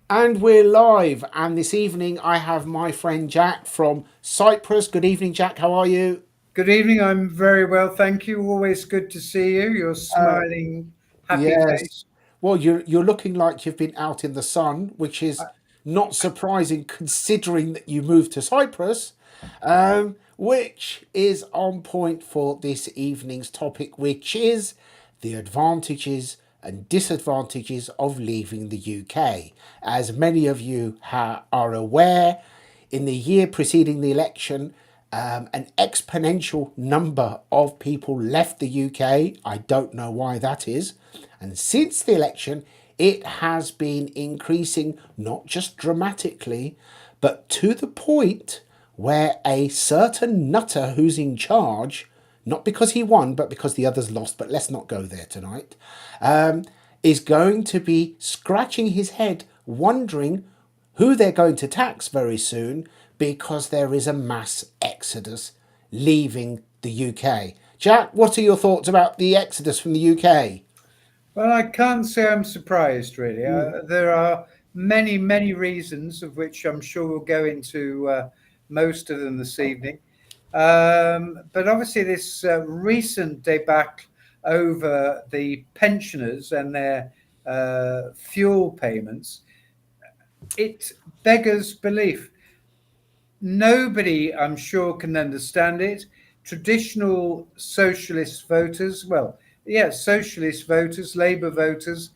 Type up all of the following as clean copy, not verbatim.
And we're live. And this evening, I have my friend Jack from Cyprus. Good evening, Jack. How are you? Good evening. I'm very well, thank you. Always good to see you. Your smiling, happy Yes. face. Well, you're looking like you've been out in the sun, which is I, not surprising considering that you moved to Cyprus, which is on point for this evening's topic, which is the advantages and disadvantages of leaving the UK. As many of you are aware, in the year preceding the election, an exponential number of people left the UK. I don't know why that is. And since the election, it has been increasing not just dramatically, but to the point where a certain nutter who's in charge, not because he won, but because the others lost, but let's not go there tonight, is going to be scratching his head, wondering who they're going to tax very soon because there is a mass exodus leaving the UK. Jack, what are your thoughts about the exodus from the UK? well, I can't say I'm surprised, really. There are many, many reasons, of which I'm sure we'll go into most of them this evening. But obviously, this recent debacle over the pensioners and their fuel payments, it beggars belief. Nobody, I'm sure, can understand it. Traditional socialist voters, well, yeah, socialist voters, Labour voters,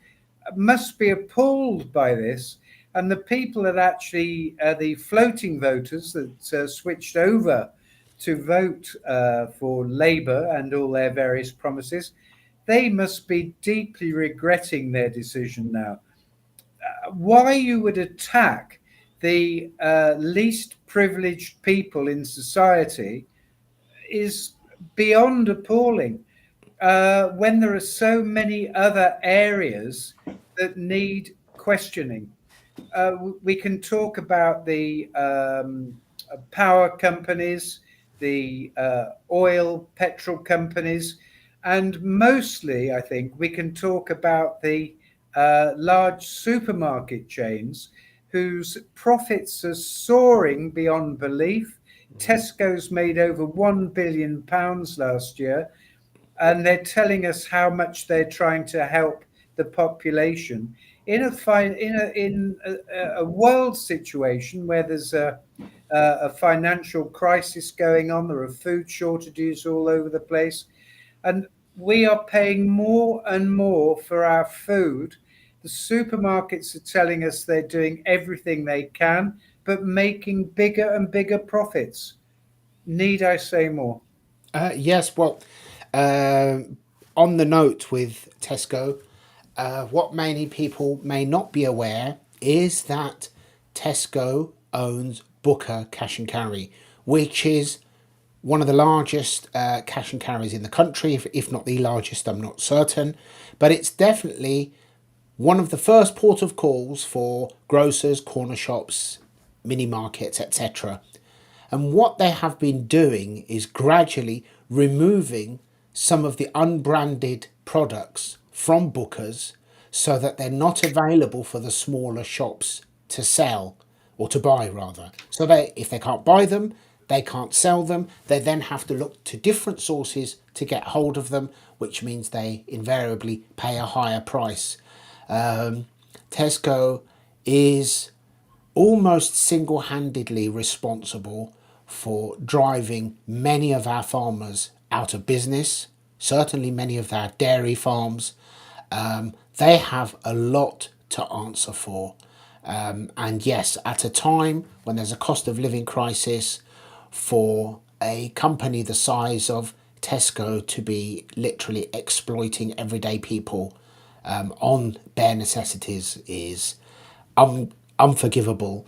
must be appalled by this. And the people that actually, the floating voters that switched over to vote for Labour and all their various promises, they must be deeply regretting their decision now. Why you would attack the least privileged people in society is beyond appalling. When there are so many other areas that need questioning. We can talk about the power companies, the oil, petrol companies, and mostly, I think, we can talk about the large supermarket chains whose profits are soaring beyond belief. Tesco's made over £1 billion last year, and they're telling us how much they're trying to help the population in a world situation where there's a financial crisis going on. There are food shortages all over the place, and we are paying more and more for our food. The supermarkets are telling us they're doing everything they can, but making bigger and bigger profits. Need I say more? Yes, well, uh, on the note with Tesco, what many people may not be aware is that Tesco owns Booker Cash and Carry, which is one of the largest cash and carries in the country, if not the largest, I'm not certain. But it's definitely one of the first port of calls for grocers, corner shops, mini markets, etc. And what they have been doing is gradually removing some of the unbranded products from Booker's so that they're not available for the smaller shops to sell or to buy rather. So they if they can't buy them, they can't sell them, they then have to look to different sources to get hold of them, which means they invariably pay a higher price. Tesco is almost single handedly responsible for driving many of our farmers out of business, certainly many of our dairy farms. They have a lot to answer for. And yes, at a time when there's a cost of living crisis, for a company the size of Tesco to be literally exploiting everyday people on bare necessities is unforgivable.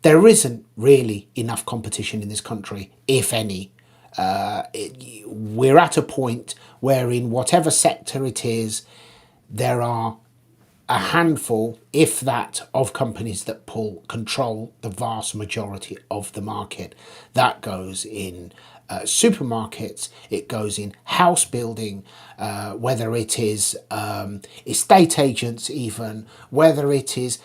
There isn't really enough competition in this country, if any. We're at a point where, in whatever sector it is, there are a handful, if that, of companies that pull control the vast majority of the market. That goes in supermarkets, it goes in house building, whether it is estate agents, even whether it is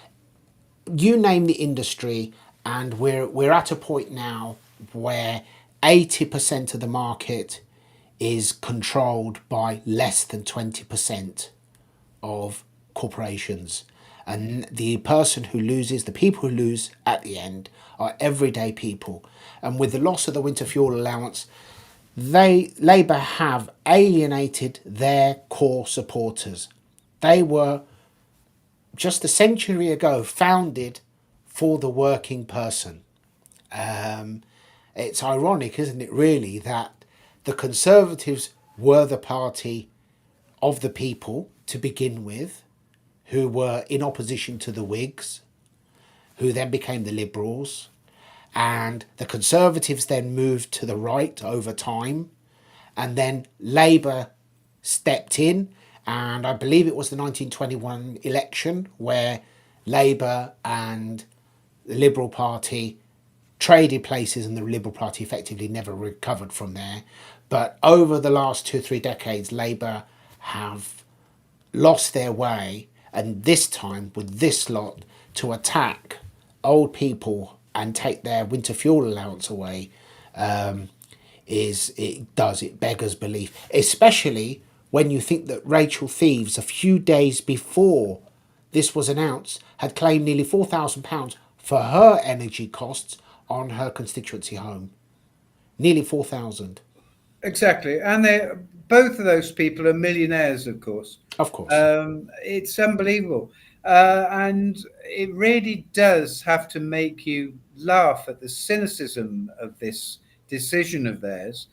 you name the industry, and we're at a point now where 80% of the market is controlled by less than 20% of corporations. And the person who loses, the people who lose at the end, are everyday people. And with the loss of the winter fuel allowance, Labour have alienated their core supporters. They were just a century ago founded for the working person. It's ironic, isn't it, really, that the Conservatives were the party of the people to begin with, who were in opposition to the Whigs, who then became the Liberals, and the Conservatives then moved to the right over time, and then Labour stepped in, and I believe it was the 1921 election where Labour and the Liberal Party traded places, and the Liberal Party effectively never recovered from there. But over the last 2 or 3 decades, Labour have lost their way, and this time with this lot to attack old people and take their winter fuel allowance away, it beggars belief, especially when you think that Rachel Thieves, a few days before this was announced, had claimed nearly £4,000 for her energy costs on her constituency home. Nearly 4,000. Exactly, and both of those people are millionaires, of course. Of course. It's unbelievable, and it really does have to make you laugh at the cynicism of this decision of theirs,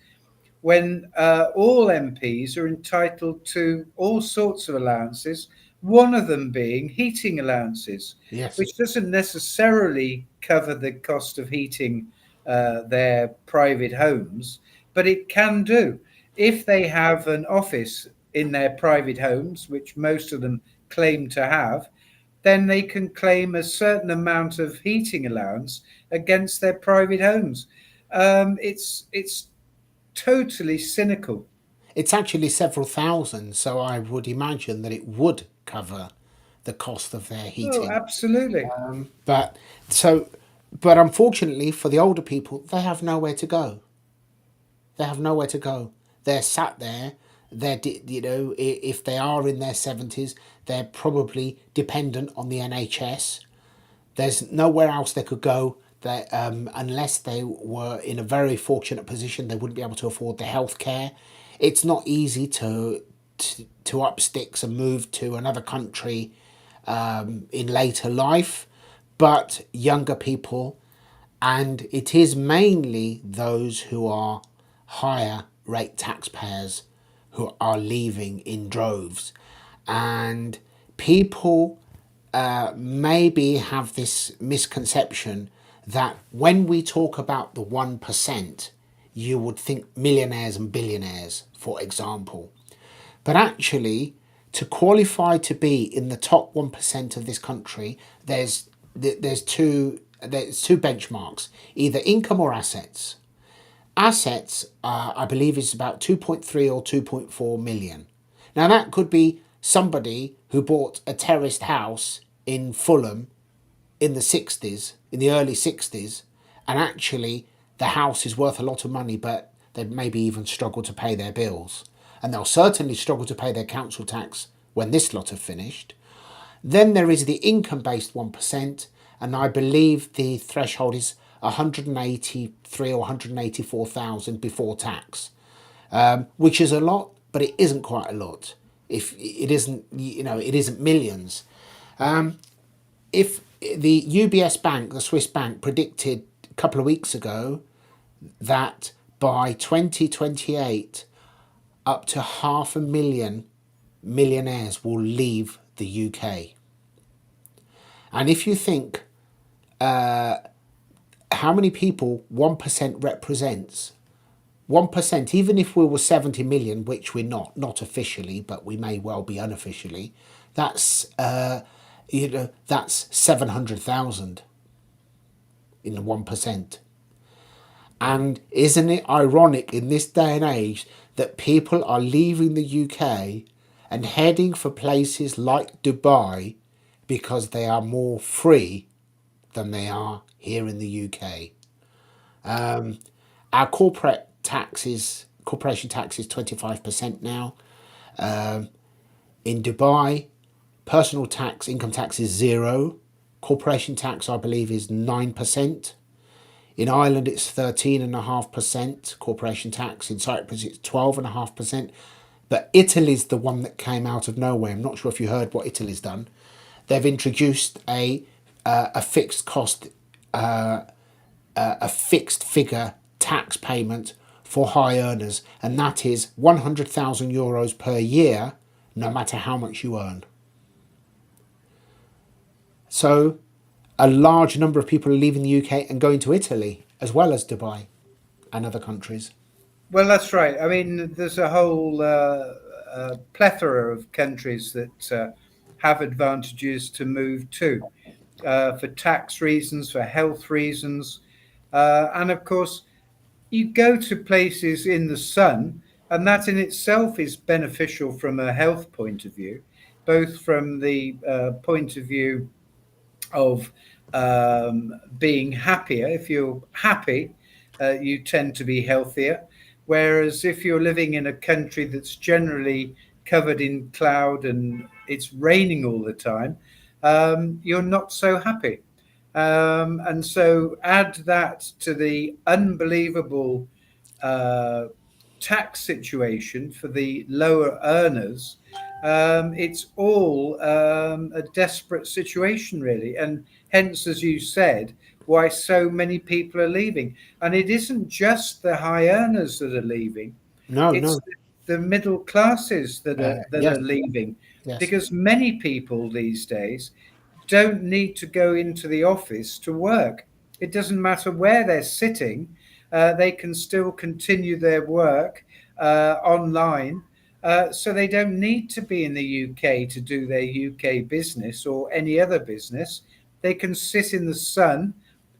when all MPs are entitled to all sorts of allowances, one of them being heating allowances, Yes. which doesn't necessarily cover the cost of heating their private homes, but it can do. If they have an office in their private homes, which most of them claim to have, then they can claim a certain amount of heating allowance against their private homes. It's totally cynical. It's actually several thousand, so I would imagine that it would cover the cost of their Oh, heating. absolutely. But so, but unfortunately for the older people, they have nowhere to go. They have nowhere to go. They're sat there. If they are in their 70s, they're probably dependent on the NHS. There's nowhere else they could go. That unless they were in a very fortunate position, they wouldn't be able to afford the health care. It's not easy to up sticks and move to another country in later life, but younger people, and it is mainly those who are higher rate taxpayers who are leaving in droves. And people maybe have this misconception that when we talk about the 1%, you would think millionaires and billionaires, for example. But actually, to qualify to be in the top 1% of this country, there's two benchmarks, either income or assets. Assets, I believe, is about 2.3 or 2.4 million. Now, that could be somebody who bought a terraced house in Fulham in the 60s, in the early 60s, and actually the house is worth a lot of money, but they maybe even struggle to pay their bills. And they'll certainly struggle to pay their council tax when this lot have finished. Then there is the income-based 1%, and I believe the threshold is 183 or 184,000 before tax, which is a lot, but it isn't quite a lot. If it isn't, it isn't millions. If the UBS bank, the Swiss bank, predicted a couple of weeks ago that by 2028, up to 500,000 millionaires will leave the UK. And if you think how many people 1% represents, 1%, even if we were 70 million, which we're not officially, but we may well be unofficially, that's that's 700,000 in the 1%. And isn't it ironic in this day and age that people are leaving the UK and heading for places like Dubai because they are more free than they are here in the UK. Our corporation tax is 25% now. In Dubai, personal tax, income tax is zero. Corporation tax, I believe, is 9%. In Ireland, it's 13.5% corporation tax. In Cyprus, it's 12.5%. But Italy's the one that came out of nowhere. I'm not sure if you heard what Italy's done. They've introduced a fixed cost, a fixed figure tax payment for high earners, and that is €100,000 per year, no matter how much you earn. So a large number of people are leaving the UK and going to Italy as well as Dubai and other countries. Well, that's right. I mean, there's a whole plethora of countries that have advantages to move to for tax reasons, for health reasons. And of course, you go to places in the sun, and that in itself is beneficial from a health point of view, both from the point of view of being happier. If you're happy, you tend to be healthier. Whereas if you're living in a country that's generally covered in cloud and it's raining all the time, you're not so happy. And so add that to the unbelievable tax situation for the lower earners. It's all a desperate situation, really. And hence, as you said, why so many people are leaving. And it isn't just the high earners that are leaving. No, It's no. the middle classes that Yes, are leaving, yes. because many people these days don't need to go into the office to work. It doesn't matter where they're sitting, they can still continue their work online. So they don't need to be in the UK to do their UK business or any other business. They can sit in the sun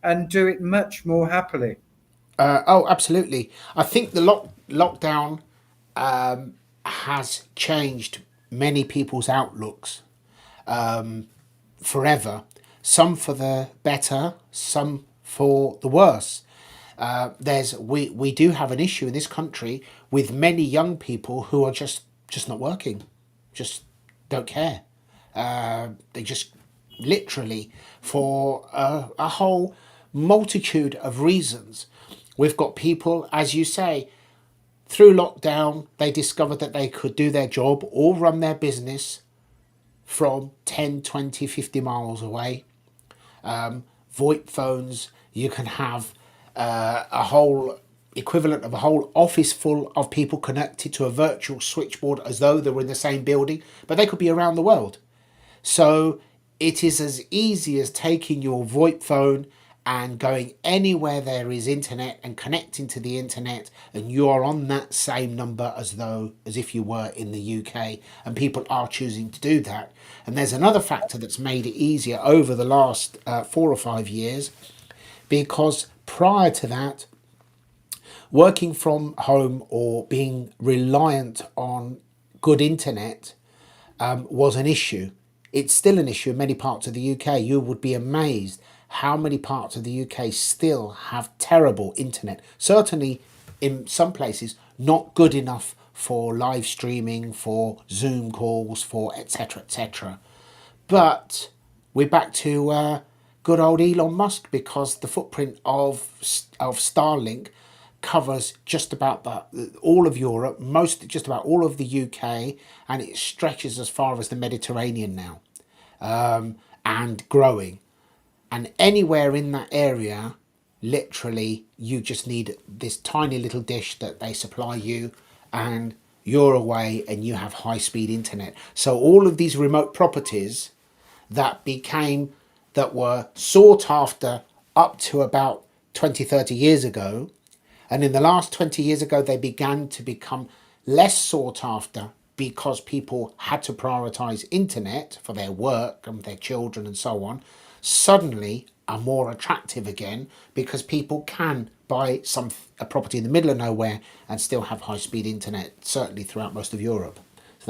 and do it much more happily. Oh, absolutely. I think the lockdown has changed many people's outlooks forever. Some for the better, some for the worse. We do have an issue in this country with many young people who are just not working, just don't care. They just literally, for a whole multitude of reasons. We've got people, as you say, through lockdown, they discovered that they could do their job or run their business from 10, 20, 50 miles away. VoIP phones, you can have a whole equivalent of a whole office full of people connected to a virtual switchboard as though they were in the same building, but they could be around the world. So it is as easy as taking your VoIP phone and going anywhere there is internet and connecting to the internet, and you are on that same number as if you were in the UK, and people are choosing to do that. And there's another factor that's made it easier over the last 4 or 5 years, because prior to that, working from home or being reliant on good internet was an issue. It's still an issue in many parts of the UK. You would be amazed how many parts of the UK still have terrible internet. Certainly in some places, not good enough for live streaming, for Zoom calls, for etc., etc. But we're back to good old Elon Musk, because the footprint of Starlink covers just about all of Europe, just about all of the UK, and it stretches as far as the Mediterranean now, and growing. And anywhere in that area, literally, you just need this tiny little dish that they supply you, and you're away and you have high-speed internet. So all of these remote properties that were sought after up to about 20, 30 years ago, and in the last 20 years ago, they began to become less sought after because people had to prioritize internet for their work and their children and so on, suddenly are more attractive again, because people can buy a property in the middle of nowhere and still have high-speed internet, certainly throughout most of Europe. So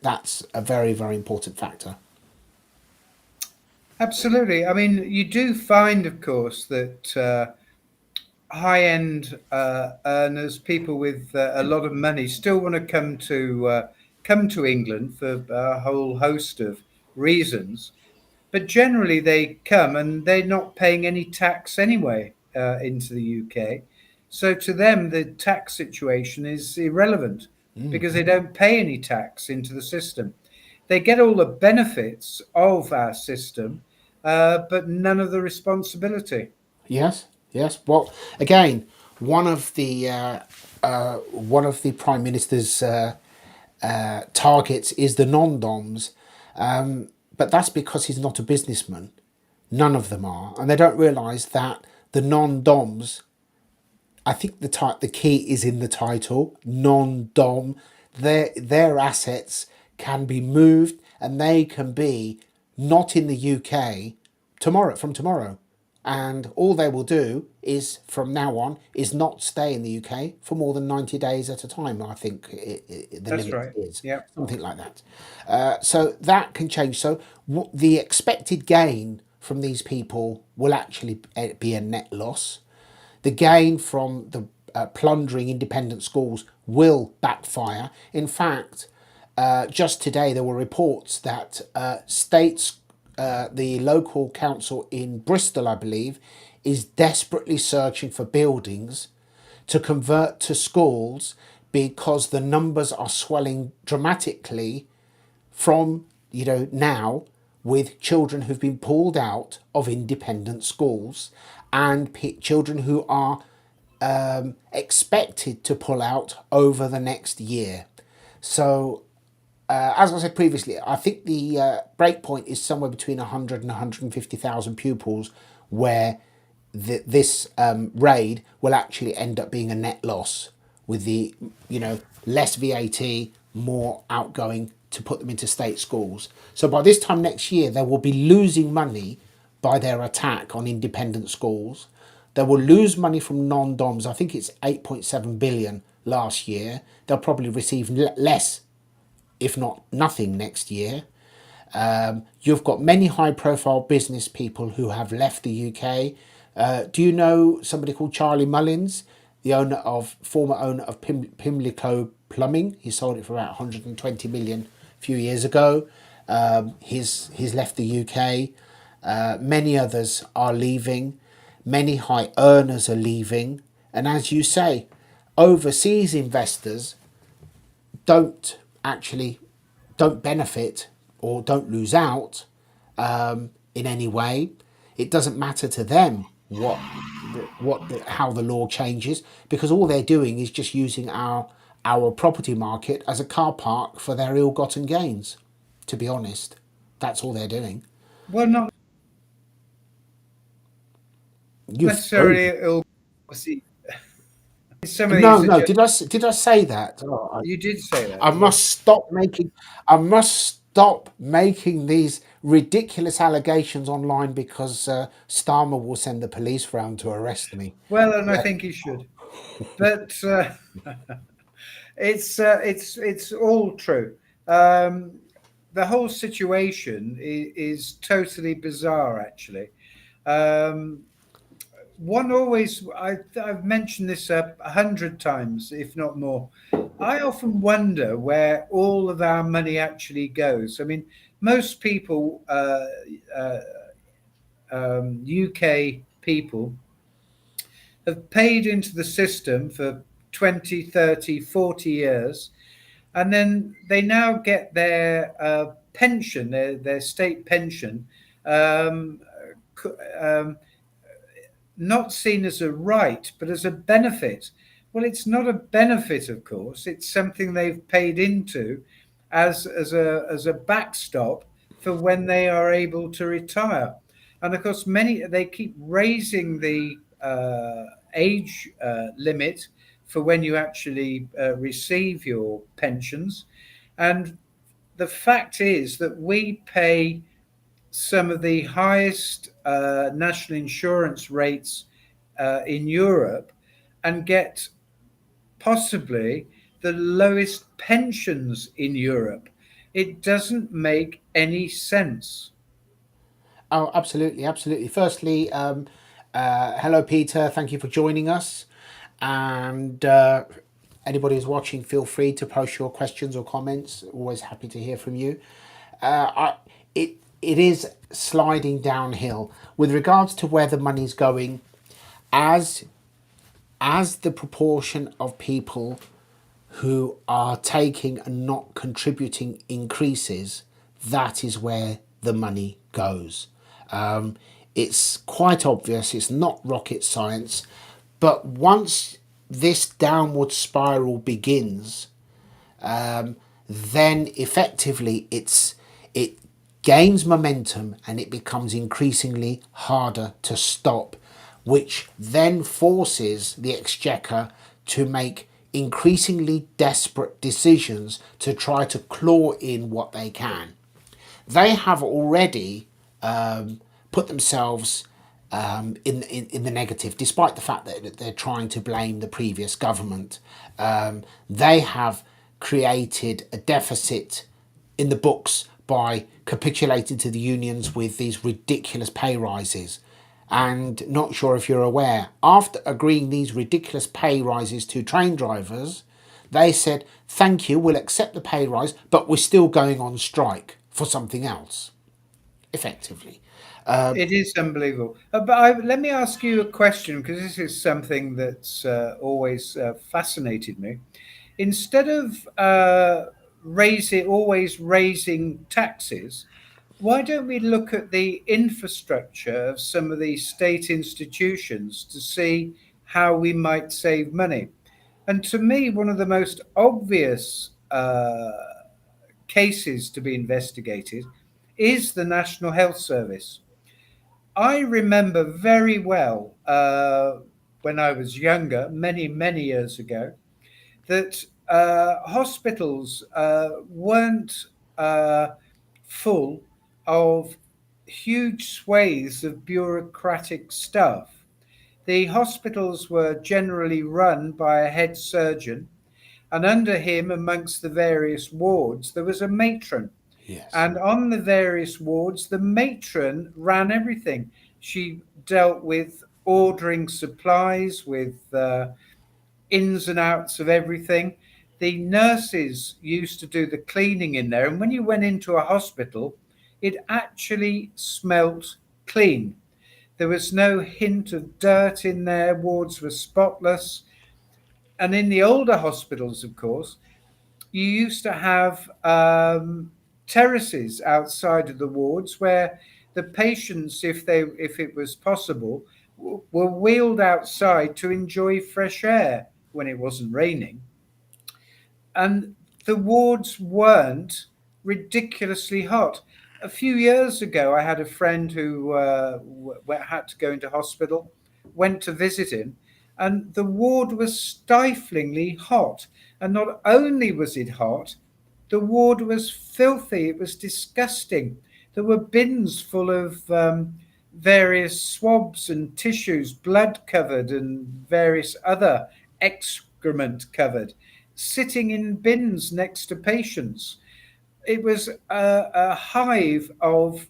that's a very, very important factor. Absolutely. I mean, you do find, of course, that high-end earners, people with a lot of money, still want to come to England for a whole host of reasons. But generally, they come and they're not paying any tax anyway into the UK. So to them, the tax situation is irrelevant because they don't pay any tax into the system. They get all the benefits of our system, but none of the responsibility. Yes, yes. Well, again, one of the one of the prime minister's targets is the non-doms, but that's because he's not a businessman. None of them are, and they don't realise that the non-doms. I think the key is in the title. Non-dom, their assets can be moved, and they can be not in the UK tomorrow, and all they will do is from now on is not stay in the UK for more than 90 days at a time. I think the That's limit right. is Yeah, something like that. So that can change. So the expected gain from these people will actually be a net loss. The gain from the plundering independent schools will backfire. In fact, just today there were reports that the local council in Bristol, I believe, is desperately searching for buildings to convert to schools because the numbers are swelling dramatically from now, with children who've been pulled out of independent schools and children who are expected to pull out over the next year. So as I said previously, I think the break point is somewhere between 100 and 150,000 pupils, where this raid will actually end up being a net loss, with the less VAT, more outgoing to put them into state schools. So by this time next year, they will be losing money by their attack on independent schools. They will lose money from non-DOMs. I think it's 8.7 billion last year. They'll probably receive less, if not nothing, next year. You've got many high profile business people who have left the UK. Do you know somebody called Charlie Mullins, the former owner of Pimlico Plumbing? He sold it for about 120 million a few years ago. He's left the UK. Many others are leaving. Many high earners are leaving. And as you say, overseas investors don't actually don't benefit or don't lose out in any way. It doesn't matter to them how the law changes, because all they're doing is just using our property market as a car park for their ill-gotten gains. To be honest, that's all they're doing. well, not You've necessarily. It'll see some of no, these are no. just. Did I say that? Oh, You did say that, I yes. must stop making I must stop making these ridiculous allegations online, because Starmer will send the police round to arrest me. Well, and I Yeah. think he should. But it's all true. Um, the whole situation is totally bizarre, actually. Um, one always, I've mentioned this 100 times, if not more. I often wonder where all of our money actually goes. I mean, most people, uh, UK people, have paid into the system for 20, 30, 40 years, and then they now get their pension, their state pension, um, um, not seen as a right, but as a benefit. Well, it's not a benefit, of course. It's something they've paid into as a backstop for when they are able to retire. And of course, many they keep raising the age limit for when you actually receive your pensions. And the fact is that we pay some of the highest national insurance rates in Europe and get possibly the lowest pensions in Europe. It doesn't make any sense. Oh, absolutely, absolutely. Firstly, hello, Peter. Thank you for joining us. And anybody who's watching, feel free to post your questions or comments. Always happy to hear from you. It is sliding downhill with regards to where the money's going, as the proportion of people who are taking and not contributing increases, that is where the money goes. It's quite obvious, it's not rocket science, but once this downward spiral begins, then effectively it gains momentum and it becomes increasingly harder to stop, which then forces the exchequer to make increasingly desperate decisions to try to claw in what they can. They have already put themselves in the negative, despite the fact that they're trying to blame the previous government. They have created a deficit in the books by capitulating to the unions with these ridiculous pay rises. And not sure if you're aware, after agreeing these ridiculous pay rises to train drivers, they said, thank you, we'll accept the pay rise, but we're still going on strike for something else, effectively. It is unbelievable. Let me ask you a question, because this is something that's always fascinated me. Instead of always raising taxes, why don't we look at the infrastructure of some of these state institutions to see how we might save money? And to me, one of the most obvious cases to be investigated is the National Health Service. I remember very well when I was younger, many, many years ago, that hospitals weren't full of huge swathes of bureaucratic staff. The hospitals were generally run by a head surgeon, and under him, amongst the various wards, there was a matron. Yes. And on the various wards, the matron ran everything. She dealt with ordering supplies, with ins and outs of everything. The nurses used to do the cleaning in there. And when you went into a hospital, it actually smelt clean. There was no hint of dirt in there. Wards were spotless. And in the older hospitals, of course, you used to have terraces outside of the wards where the patients, if it was possible, were wheeled outside to enjoy fresh air when it wasn't raining. And the wards weren't ridiculously hot. A few years ago, I had a friend who had to go into hospital, went to visit him, and the ward was stiflingly hot. And not only was it hot, the ward was filthy. It was disgusting. There were bins full of various swabs and tissues, blood covered, and various other excrement covered, sitting in bins next to patients. It was a hive of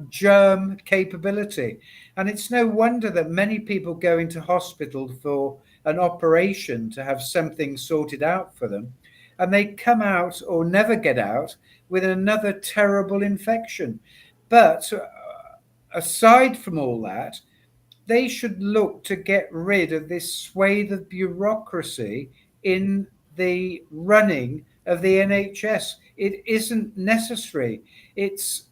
germ capability. And it's no wonder that many people go into hospital for an operation to have something sorted out for them, and they come out or never get out with another terrible infection. But aside from all that, they should look to get rid of this swathe of bureaucracy in the running of the NHS. It isn't necessary. It's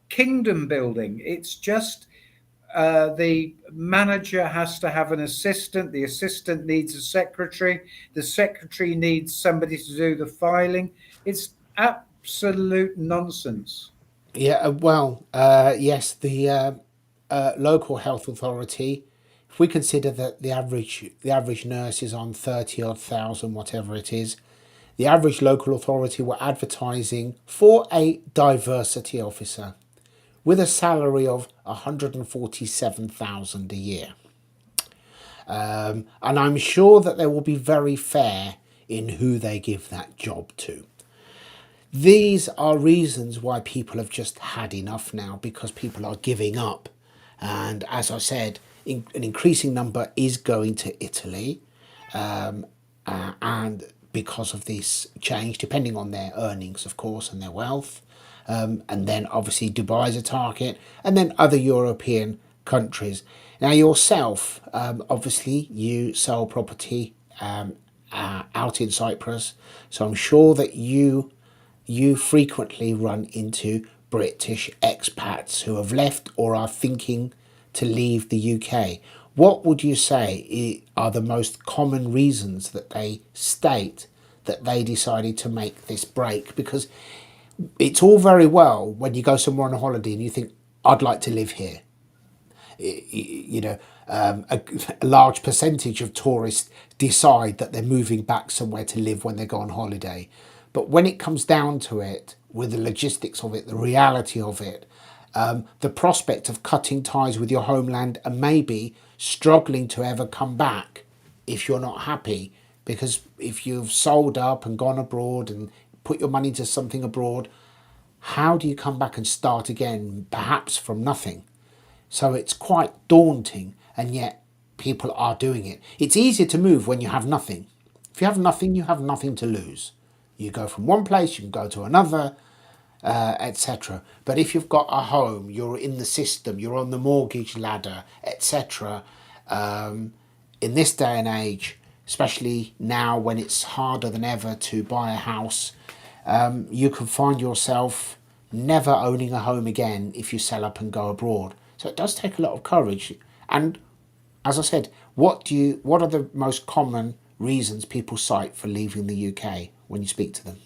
kingdom building. It's just the manager has to have an assistant. The assistant needs a secretary. The secretary needs somebody to do the filing. It's absolute nonsense. Yeah, yes, the local health authority, if we consider that the average nurse is on 30 odd thousand, whatever it is, the average local authority were advertising for a diversity officer with a salary of 147,000 a year. And I'm sure that they will be very fair in who they give that job to. These are reasons why people have just had enough now, because people are giving up. And as I said, an increasing number is going to Italy. And because of this change, depending on their earnings, of course, and their wealth. And then obviously Dubai is a target, and then other European countries. Now, yourself, obviously, you sell property out in Cyprus, so I'm sure that you frequently run into British expats who have left or are thinking to leave the UK. What would you say are the most common reasons that they state that they decided to make this break? Because it's all very well when you go somewhere on a holiday and you think, I'd like to live here. You know, a large percentage of tourists decide that they're moving back somewhere to live when they go on holiday. But when it comes down to it, with the logistics of it, the reality of it, the prospect of cutting ties with your homeland and maybe struggling to ever come back if you're not happy, because if you've sold up and gone abroad and put your money into something abroad, how do you come back and start again, perhaps from nothing? So it's quite daunting, and yet people are doing it. It's easier to move when you have nothing. If you have nothing, you have nothing to lose. You go from one place, you can go to another, etc. But if you've got a home, you're in the system, you're on the mortgage ladder, etc. In this day and age, especially now when it's harder than ever to buy a house, you can find yourself never owning a home again if you sell up and go abroad. So it does take a lot of courage. And as I said, what are the most common reasons people cite for leaving the UK when you speak to them?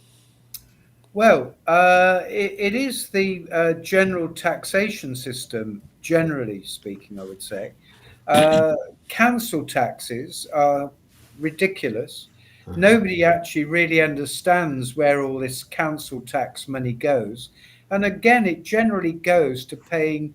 Well, it is the general taxation system, generally speaking, I would say. Uh, Council taxes are ridiculous. Nobody actually really understands where all this council tax money goes. And again, it generally goes to paying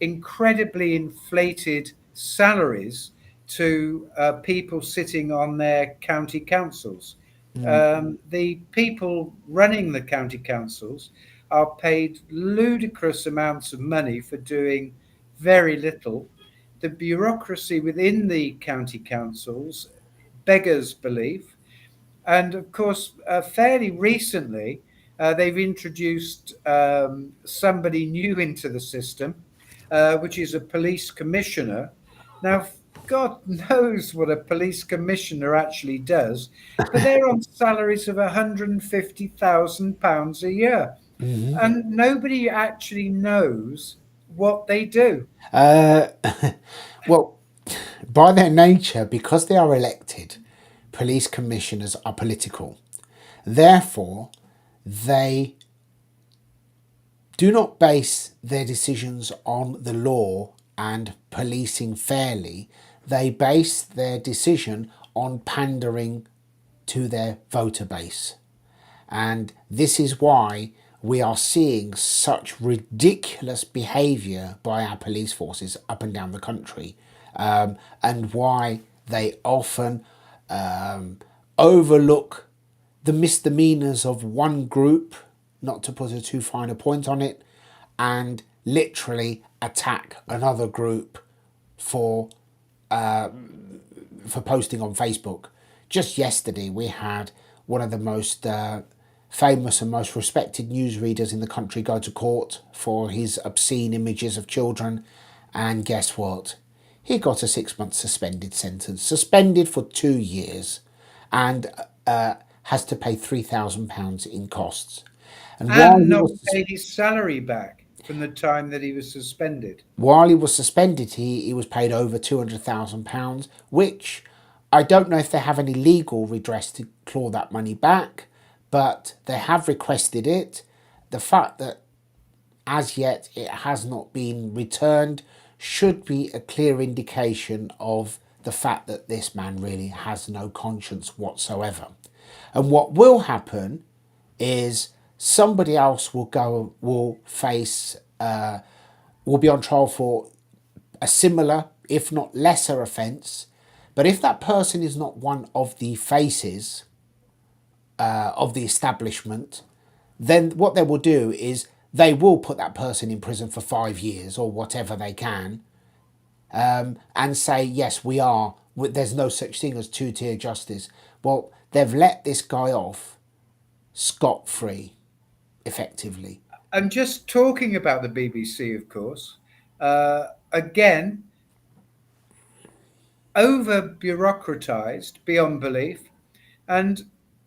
incredibly inflated salaries to people sitting on their county councils. The people running the county councils are paid ludicrous amounts of money for doing very little. The bureaucracy within the county councils beggars belief. And of course, fairly recently, they've introduced somebody new into the system, which is a police commissioner. Now, God knows what a police commissioner actually does, but they're on salaries of £150,000 a year. And nobody actually knows what they do. Uh, well, by their nature, because they are elected, police commissioners are political. Therefore, they do not base their decisions on the law and policing fairly. They base their decision on pandering to their voter base. And this is why we are seeing such ridiculous behaviour by our police forces up and down the country, and why they often overlook the misdemeanours of one group, not to put a too fine a point on it, and literally attack another group for posting on Facebook. Just yesterday, we had one of the most famous and most respected newsreaders in the country go to court for his obscene images of children, and guess what? He got a 6-month suspended sentence, suspended for 2 years, and has to pay £3,000 in costs. And And not paid his salary back from the time that he was suspended. while he was suspended, he was paid over £200,000, which I don't know if they have any legal redress to claw that money back, but they have requested it. The fact that as yet it has not been returned should be a clear indication of the fact that this man really has no conscience whatsoever. And what will happen is somebody else will face, will be on trial for a similar, if not lesser, offence. But if that person is not one of the faces of the establishment, then what they will do is they will put that person in prison for 5 years or whatever they can, and say, yes, there's no such thing as two-tier justice. Well, they've let this guy off scot-free, effectively. And just talking about the BBC, of course, again, over bureaucratized beyond belief. And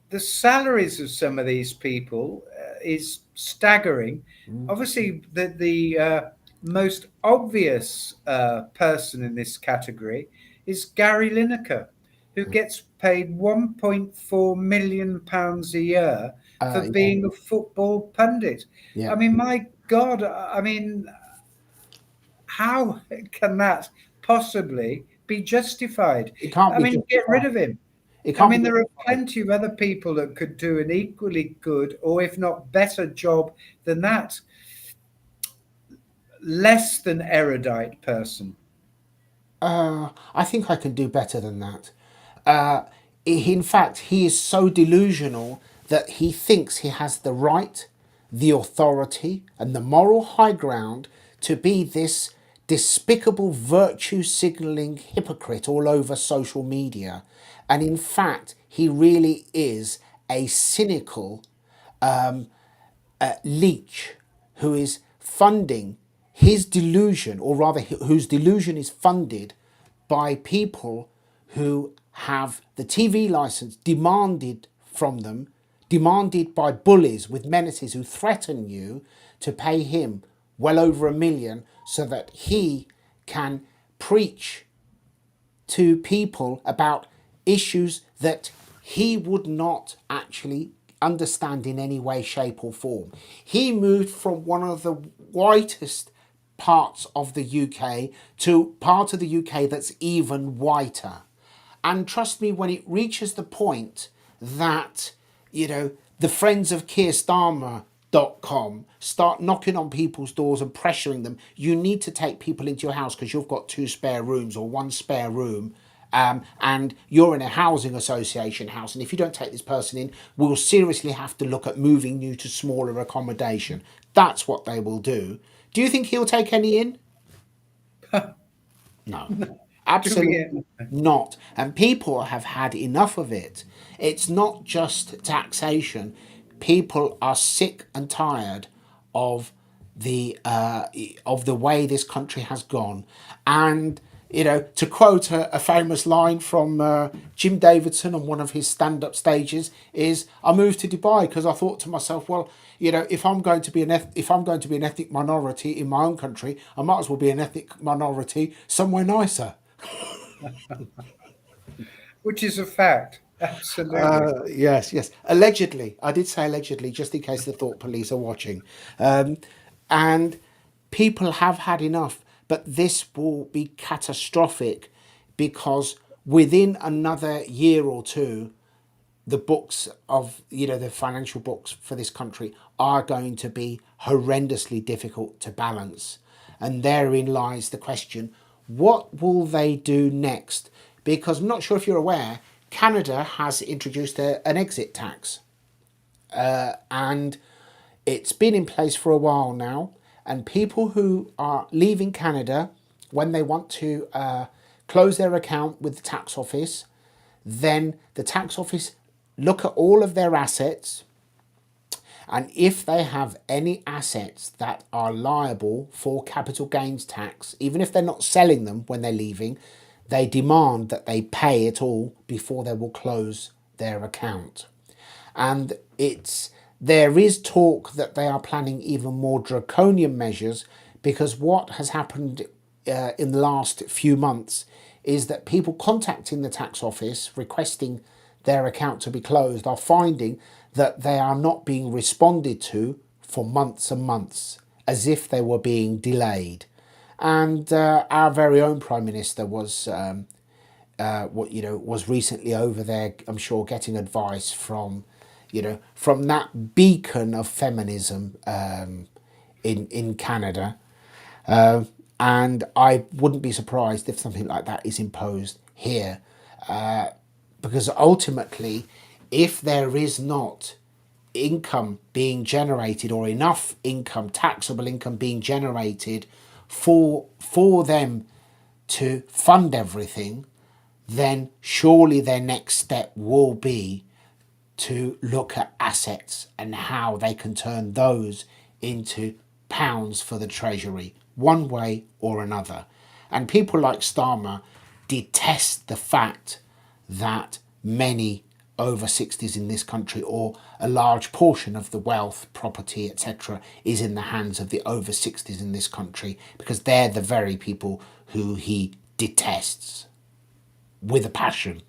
the salaries of some of these people is staggering. Obviously, the most obvious person in this category is Gary Lineker, who gets paid £1.4 million a year for Yeah, being a football pundit. yeah. I mean, my God, I mean, how can that possibly be justified? It can't I be mean, get rid justified. of him. It I can't mean, be there are justified. plenty of other people that could do an equally good, or if not better, job than that less than erudite person. I think I can do better than that. In fact, he is so delusional that he thinks he has the right, the authority, and the moral high ground to be this despicable virtue signalling hypocrite all over social media. And in fact, he really is a cynical leech who is funding his delusion, or rather, whose delusion is funded by people who have the TV license demanded from them, demanded by bullies with menaces who threaten you to pay him well over £1 million so that he can preach to people about issues that he would not actually understand in any way, shape, or form. He moved from one of the whitest parts of the UK to part of the UK that's even whiter. And trust me, when it reaches the point that, the Friends of Keir Starmer.com start knocking on people's doors and pressuring them, you need to take people into your house because you've got 2 spare rooms or 1 spare room, and you're in a housing association house, and if you don't take this person in, we'll seriously have to look at moving you to smaller accommodation. That's what they will do. Do you think he'll take any in? No. Absolutely not. And people have had enough of it. It's not just taxation. People are sick and tired of the way this country has gone. And to quote a famous line from Jim Davidson on one of his stand-up stages is, "I moved to Dubai because I thought to myself, well, if I'm going to be an ethnic minority in my own country, I might as well be an ethnic minority somewhere nicer." Which is a fact. Absolutely. Yes, yes. Allegedly, I did say allegedly, just in case the thought police are watching. And people have had enough, but this will be catastrophic because within another year or two, the books of, the financial books for this country are going to be horrendously difficult to balance. And therein lies the question, what will they do next? Because I'm not sure if you're aware, Canada has introduced an exit tax, and it's been in place for a while now. And people who are leaving Canada, when they want to close their account with the tax office, then the tax office look at all of their assets, and if they have any assets that are liable for capital gains tax, even if they're not selling them when they're leaving, they demand that they pay it all before they will close their account. And there is talk that they are planning even more draconian measures, because what has happened in the last few months is that people contacting the tax office requesting their account to be closed are finding that they are not being responded to for months and months, as if they were being delayed. And our very own Prime Minister was was recently over there, I'm sure, getting advice from from that beacon of feminism in Canada. And I wouldn't be surprised if something like that is imposed here, because ultimately, if there is not income being generated, or enough income, taxable income being generated for them to fund everything, then surely their next step will be to look at assets and how they can turn those into pounds for the treasury, one way or another. And people like Starmer detest the fact that many over 60s in this country, or a large portion of the wealth, property, etc., is in the hands of the over 60s in this country, because they're the very people who he detests with a passion.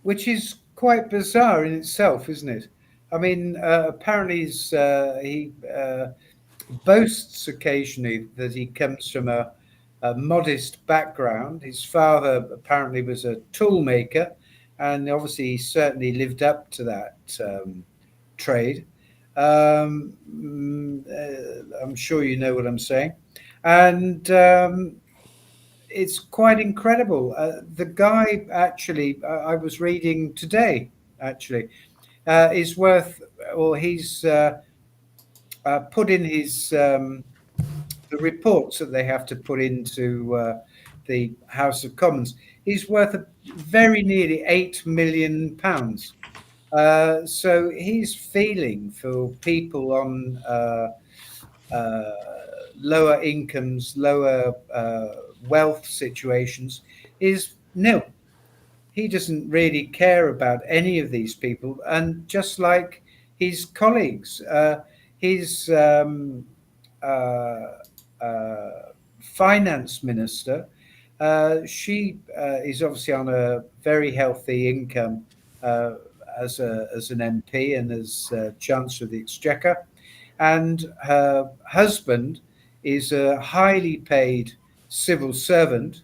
Which is quite bizarre in itself, isn't it? I mean, apparently he boasts occasionally that he comes from a modest background. His father apparently was a tool maker, and obviously he certainly lived up to that trade. I'm sure you know what I'm saying. And it's quite incredible. The guy, actually, I was reading today, actually, is worth, or he's put in his the reports that they have to put into the House of Commons. He's worth very nearly £8 million. So he's feeling for people on lower incomes, lower wealth situations is nil. He doesn't really care about any of these people. And just like his colleagues, his uh, finance minister, she is obviously on a very healthy income as an MP and as Chancellor of the Exchequer. And her husband is a highly paid civil servant,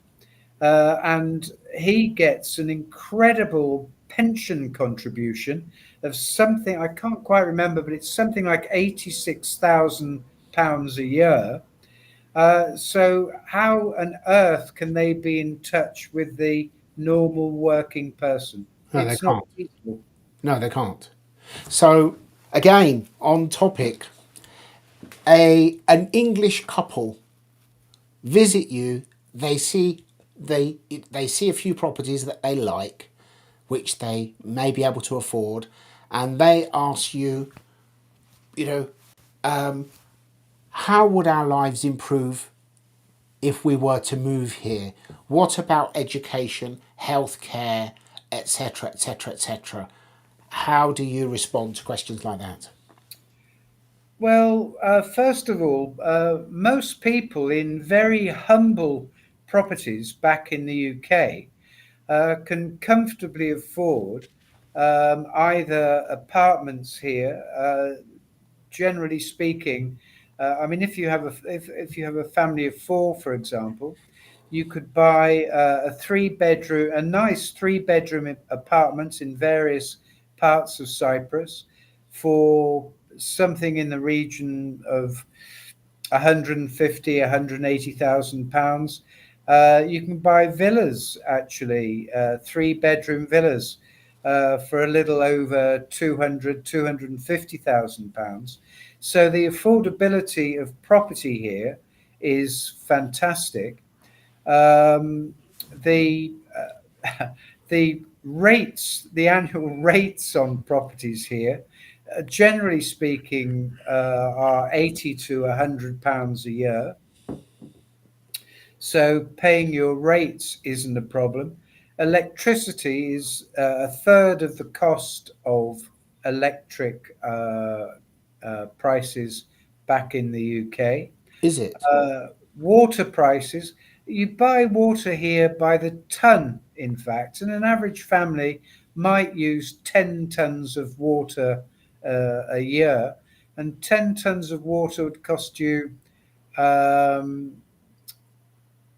and he gets an incredible pension contribution of something I can't quite remember, but it's something like £86,000 a year. So how on earth can they be in touch with the normal working person? No, they It's not can't. feasible. No, they can't. So again, on topic, an English couple visit you. They see a few properties that they like, which they may be able to afford, and they ask you, you know, how would our lives improve if we were to move here? What about education, healthcare, etc., etc., etc.? How do you respond to questions like that? Well, first of all, most people in very humble properties back in the UK can comfortably afford either apartments here. Generally speaking, I mean, if you have a family of four, for example, you could buy a nice three-bedroom apartment in various parts of Cyprus for something in the region of 150, 180,000 pounds. You can buy villas, actually, three-bedroom villas, for a little over 200, 250,000 pounds. So the affordability of property here is fantastic. Um, the the rates, the annual rates on properties here, generally speaking, are 80 to £100 a year. So paying your rates isn't a problem. Electricity is a third of the cost of electric prices back in the UK. Is it? Water prices, you buy water here by the ton, in fact, and an average family might use 10 tons of water a year, and 10 tons of water would cost you um,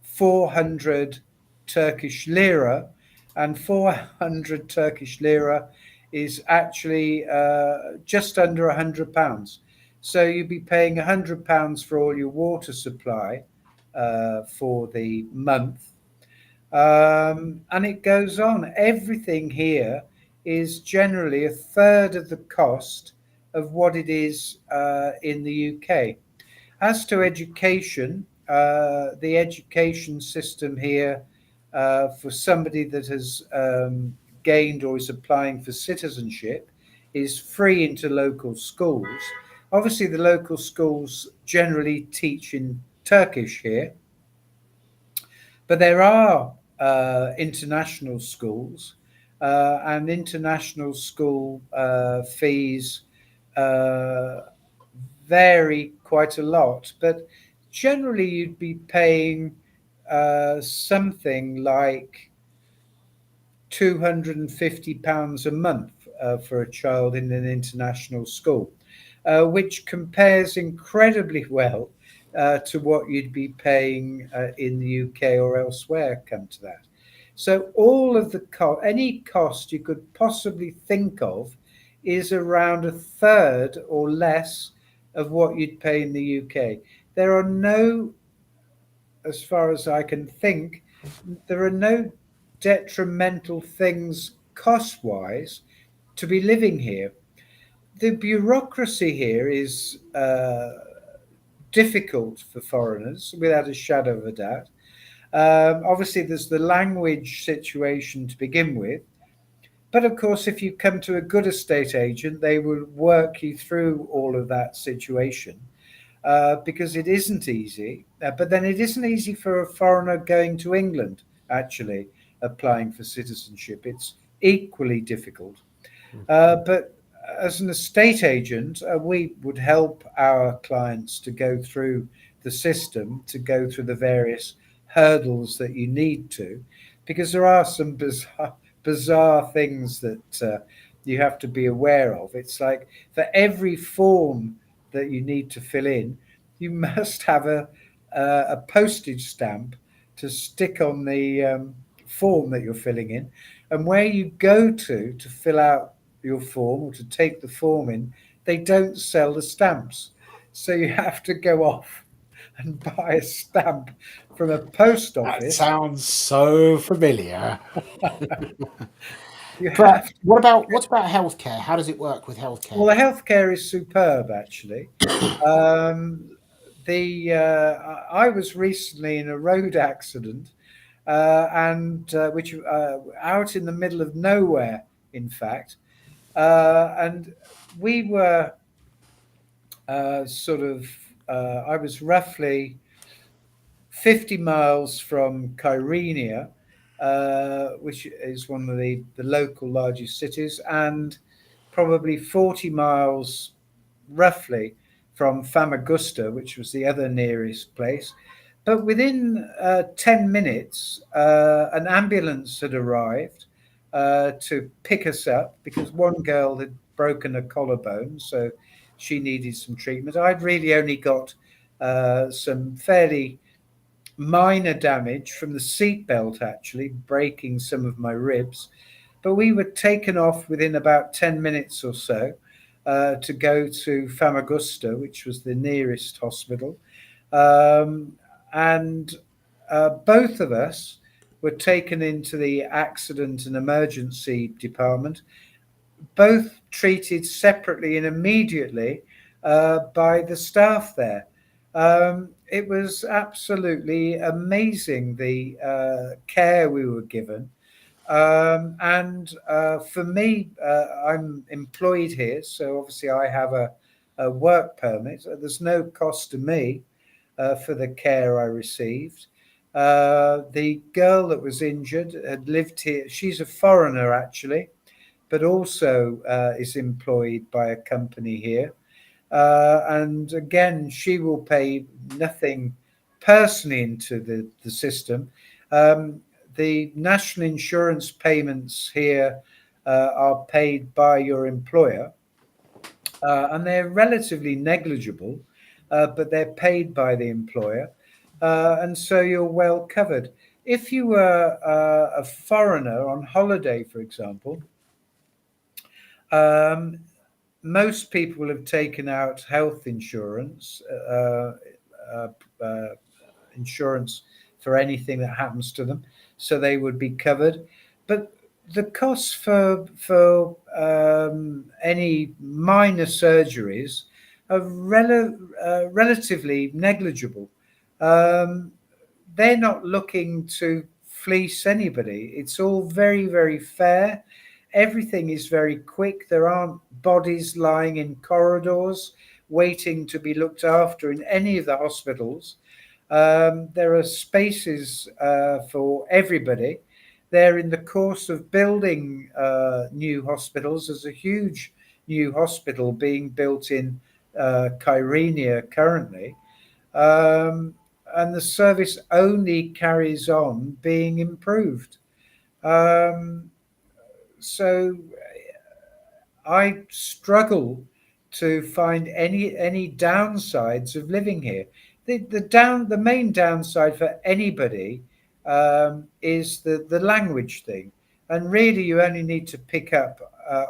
400 Turkish lira, and 400 Turkish lira is actually just under £100. So you'd be paying £100 for all your water supply for the month. And it goes on. Everything here is generally a third of the cost of what it is in the UK. As to education, the education system here for somebody that has gained or is applying for citizenship is free into local schools. Obviously, the local schools generally teach in Turkish here, but there are international schools, and international school fees uh, vary quite a lot. But generally, you'd be paying something like £250 a month for a child in an international school, which compares incredibly well to what you'd be paying in the UK or elsewhere, come to that. So all of the any cost you could possibly think of is around a third or less of what you'd pay in the UK. There are no, as far as I can think, there are no detrimental things cost wise to be living here. The bureaucracy here is difficult for foreigners, without a shadow of a doubt. Obviously, there's the language situation to begin with. But of course, if you come to a good estate agent, they will work you through all of that situation because it isn't easy. But then it isn't easy for a foreigner going to England, actually, applying for citizenship. It's equally difficult. But as an estate agent, we would help our clients to go through the system, to go through the various hurdles that you need to, because there are some bizarre things that you have to be aware of. It's like for every form that you need to fill in, you must have a postage stamp to stick on the form that you're filling in, and where you go to fill out your form or to take the form in, they don't sell the stamps. So you have to go off and buy a stamp from a post That office. sounds so familiar. You But have to, what about healthcare? How does it work with healthcare? well, the healthcare is superb, actually. Um, I was recently in a road accident, and which out in the middle of nowhere, in fact, and we were sort of. I was roughly 50 miles from Kyrenia, which is one of the local largest cities, and probably 40 miles roughly from Famagusta, which was the other nearest place. But within 10 minutes, an ambulance had arrived to pick us up because one girl had broken a collarbone, so she needed some treatment. I'd really only got some fairly minor damage from the seatbelt, actually breaking some of my ribs. But we were taken off within about 10 minutes or so to go to Famagusta, which was the nearest hospital. Um, and both of us were taken into the accident and emergency department, both treated separately and immediately by the staff there. It was absolutely amazing, the care we were given. And for me, I'm employed here, so obviously I have a work permit. There's no cost to me for the care I received. The girl that was injured had lived here. She's a foreigner, actually, but also is employed by a company here. And again, she will pay nothing personally into the system. The national insurance payments here are paid by your employer, and they're relatively negligible, but they're paid by the employer. And so you're well covered. If you were a foreigner on holiday, for example, um, most people have taken out health insurance, uh, uh, insurance for anything that happens to them, so they would be covered. But the costs for any minor surgeries are relatively negligible. Um, they're not looking to fleece anybody. It's all very, very fair. Everything is very quick. There aren't bodies lying in corridors waiting to be looked after in any of the hospitals. There are spaces for everybody. They're in the course of building new hospitals. There's a huge new hospital being built in Kyrenia currently. Um, and the service only carries on being improved. Um, so I struggle to find any downsides of living here. The main downside for anybody is the language thing, and really you only need to pick up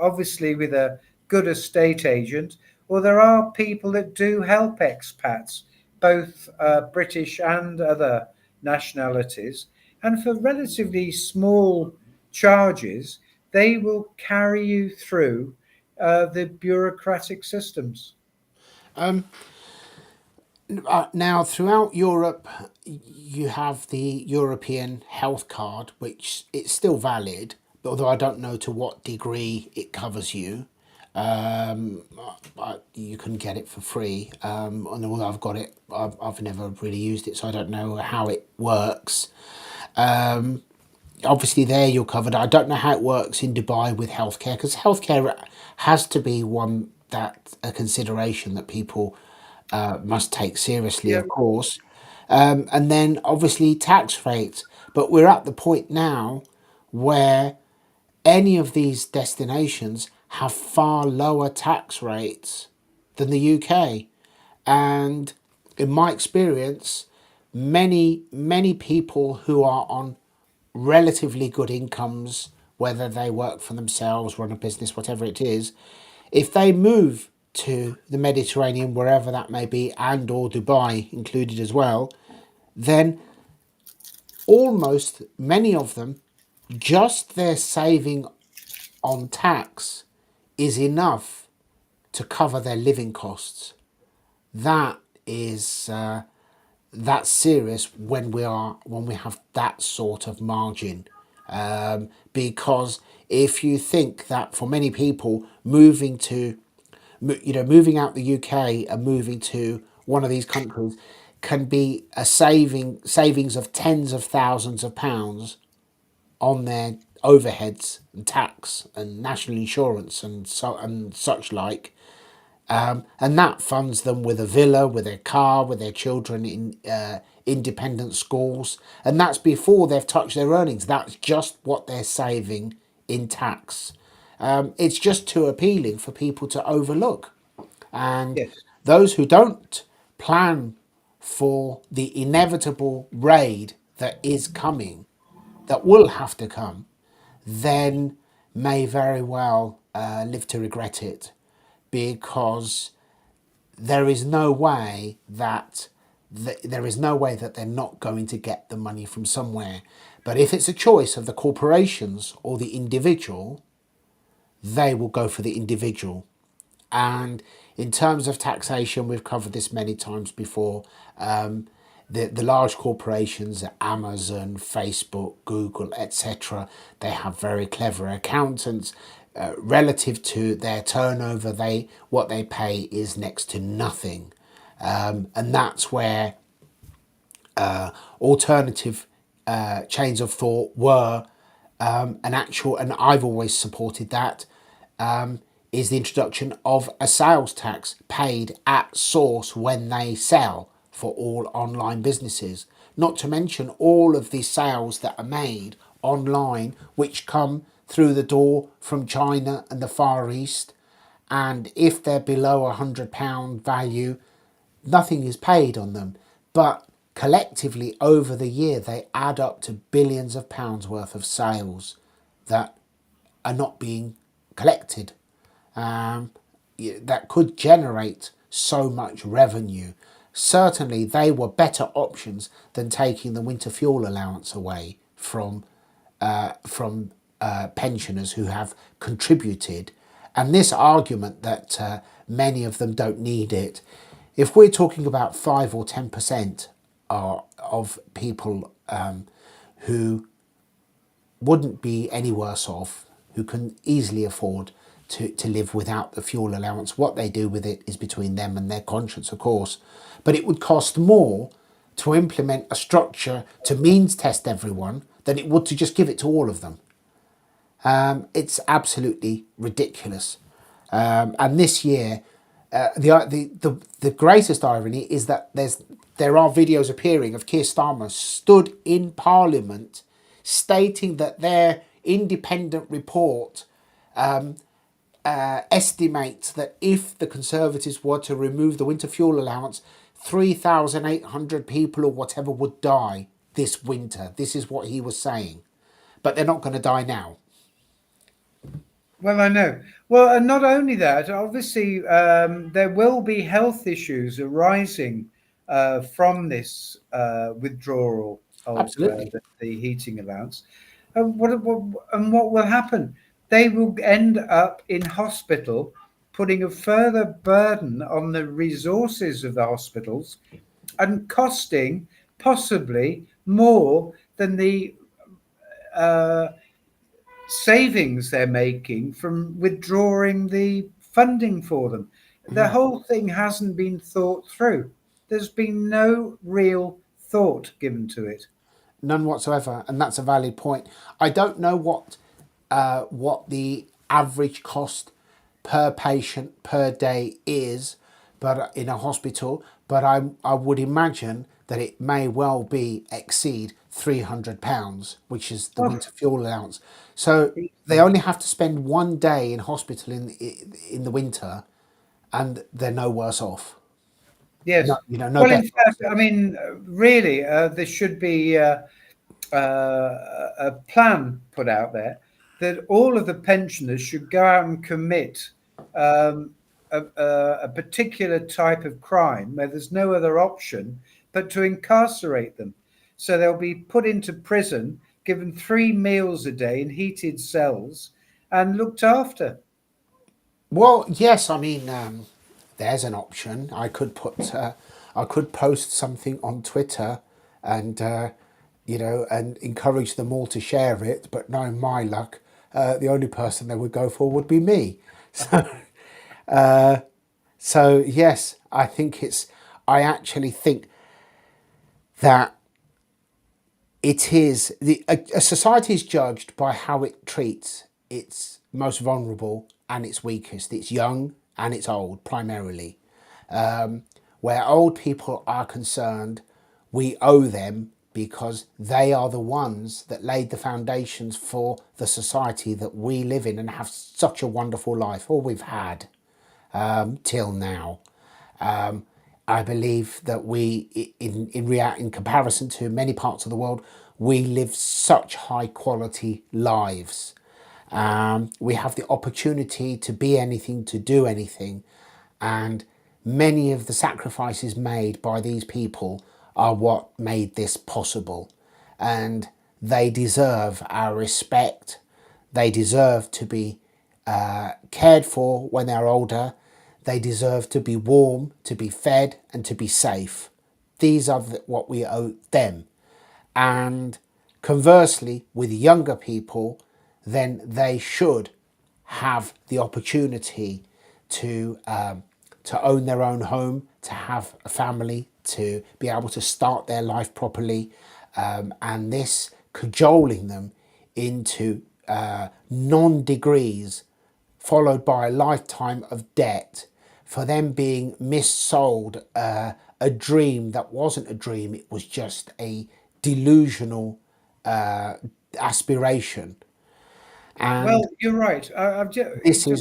obviously with a good estate agent, or there are people that do help expats, both British and other nationalities, and for relatively small charges they will carry you through the bureaucratic systems. Um, Now, throughout Europe, you have the European health card, which it's still valid, although I don't know to what degree it covers you. But you can get it for free. And although I've got it, I've never really used it, so I don't know how it works. Obviously, there you're covered. I don't know how it works in Dubai with healthcare, because healthcare has to be one that a consideration that people must take seriously, Yeah, of course. And then obviously tax rates. But we're at the point now where any of these destinations have far lower tax rates than the UK. And in my experience, many people who are on relatively good incomes, whether they work for themselves, run a business, whatever it is, if they move to the Mediterranean, wherever that may be, and or Dubai included as well, then almost many of them, just their saving on tax is enough to cover their living costs. That is that's serious when we have that sort of margin, because if you think that for many people moving out the UK and moving to one of these countries can be a savings of tens of thousands of pounds on their overheads and tax and national insurance and such like, and that funds them with a villa, with their car, with their children in independent schools, and that's before they've touched their earnings. That's just what they're saving in tax. It's just too appealing for people to overlook, and yes. those who don't plan for the inevitable raid that is coming, that will have to come, then may very well live to regret it, because there is no way that there is no way that they're not going to get the money from somewhere. But if it's a choice of the corporations or the individual, they will go for the individual. And in terms of taxation, we've covered this many times before. The large corporations, Amazon, Facebook, Google, etc., they have very clever accountants. Relative to their turnover, what they pay is next to nothing, and that's where alternative chains of thought were and I've always supported that, is the introduction of a sales tax paid at source when they sell for all online businesses. Not to mention all of the sales that are made online, which come through the door from China and the Far East. And if they're below £100 value, nothing is paid on them. But collectively over the year, they add up to billions of pounds worth of sales that are not being collected, that could generate so much revenue. Certainly, they were better options than taking the winter fuel allowance away from pensioners who have contributed And this argument that many of them don't need it, if we're talking about 5 or 10% of people who wouldn't be any worse off, who can easily afford to live without the fuel allowance, what they do with it is between them and their conscience, of course. But it would cost more to implement a structure to means test everyone than it would to just give it to all of them. It's absolutely ridiculous. And this year, the greatest irony is that there are videos appearing of Keir Starmer stood in Parliament stating that their independent report estimates that if the Conservatives were to remove the winter fuel allowance, 3,800 people or whatever would die this winter. This is what he was saying. But they're not going to die now. Well, I know. Well, and not only that, obviously, there will be health issues arising from this withdrawal of the heating allowance. And what will happen? They will end up in hospital, putting a further burden on the resources of the hospitals and costing possibly more than the savings they're making from withdrawing the funding for them. The whole thing hasn't been thought through. There's been no real thought given to it. None whatsoever, and that's a valid point. I don't know what the average cost per patient per day is, but in a hospital. But I would imagine that it may well be exceed £300, which is the winter fuel allowance. So they only have to spend one day in hospital in the winter, and they're no worse off. Yes. No well, better. in fact, I mean, really, there should be a plan put out there that all of the pensioners should go out and commit a particular type of crime where there's no other option but to incarcerate them. So they'll be put into prison, given 3 meals a day in heated cells, and looked after. Well, yes, I mean, there's an option. I could post something on Twitter, and and encourage them all to share it. But knowing my luck, the only person they would go for would be me. So yes, I actually think that it is a society is judged by how it treats its most vulnerable and its weakest. It's young and it's old, primarily. Where old people are concerned, we owe them because they are the ones that laid the foundations for the society that we live in and have such a wonderful life, or we've had till now. I believe that we, in comparison to many parts of the world, we live such high quality lives. We have the opportunity to be anything, to do anything, and many of the sacrifices made by these people are what made this possible. And they deserve our respect. They deserve to be cared for when they're older. They deserve to be warm, to be fed, and to be safe. These are what we owe them. And conversely, with younger people, then they should have the opportunity to own their own home, to have a family, to be able to start their life properly, and this cajoling them into non-degrees followed by a lifetime of debt, for them being missold a dream that wasn't a dream, it was just a delusional aspiration. And well, you're right. I've just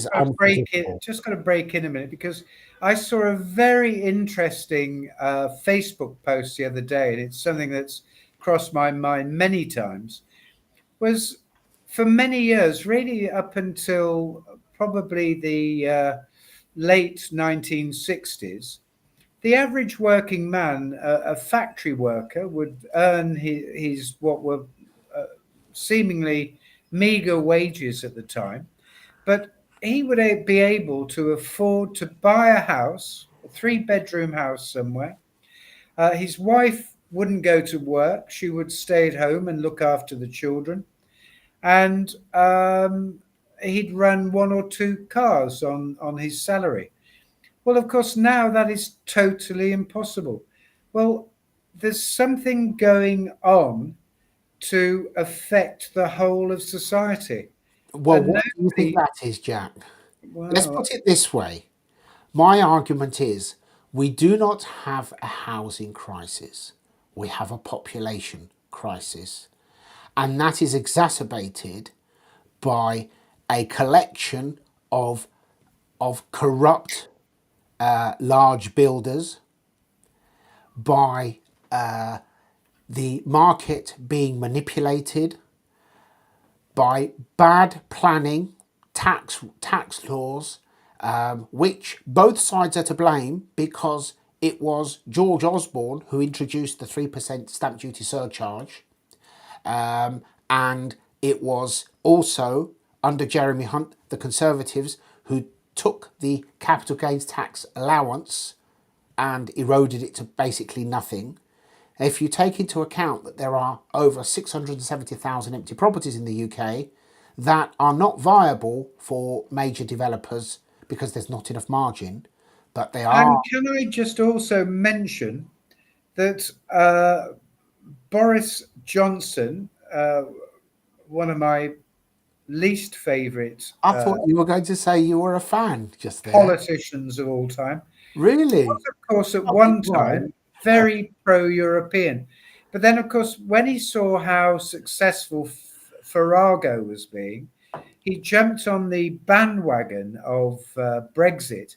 got to break in a minute because I saw a very interesting Facebook post the other day, and it's something that's crossed my mind many times. Was for many years, really up until probably the late 1960s, the average working man, a factory worker, would earn his what were seemingly meager wages at the time, but he would be able to afford to buy a house, a 3-bedroom house somewhere. His wife wouldn't go to work; she would stay at home and look after the children, and he'd run 1 or 2 cars on his salary. Well, of course, now that is totally impossible. Well, there's something going on to affect the whole of society. Well, And what do you think nobody, that is, Jack? Let's well, put it this way. My argument is we do not have a housing crisis, we have a population crisis. And that is exacerbated by a collection of, of corrupt large builders, by the market being manipulated, by bad planning, tax laws, which both sides are to blame because it was George Osborne who introduced the 3% stamp duty surcharge, and it was also under Jeremy Hunt, the Conservatives, who took the capital gains tax allowance and eroded it to basically nothing. If you take into account that there are over 670,000 empty properties in the UK that are not viable for major developers because there's not enough margin, but they and are. can I just also mention that Boris Johnson, one of my least favourite I thought you were going to say you were a fan just there. politicians of all time, Really? was, of course, at Oh, one right. time very pro-European. But then, of course, when he saw how successful Farrago was being, he jumped on the bandwagon of Brexit.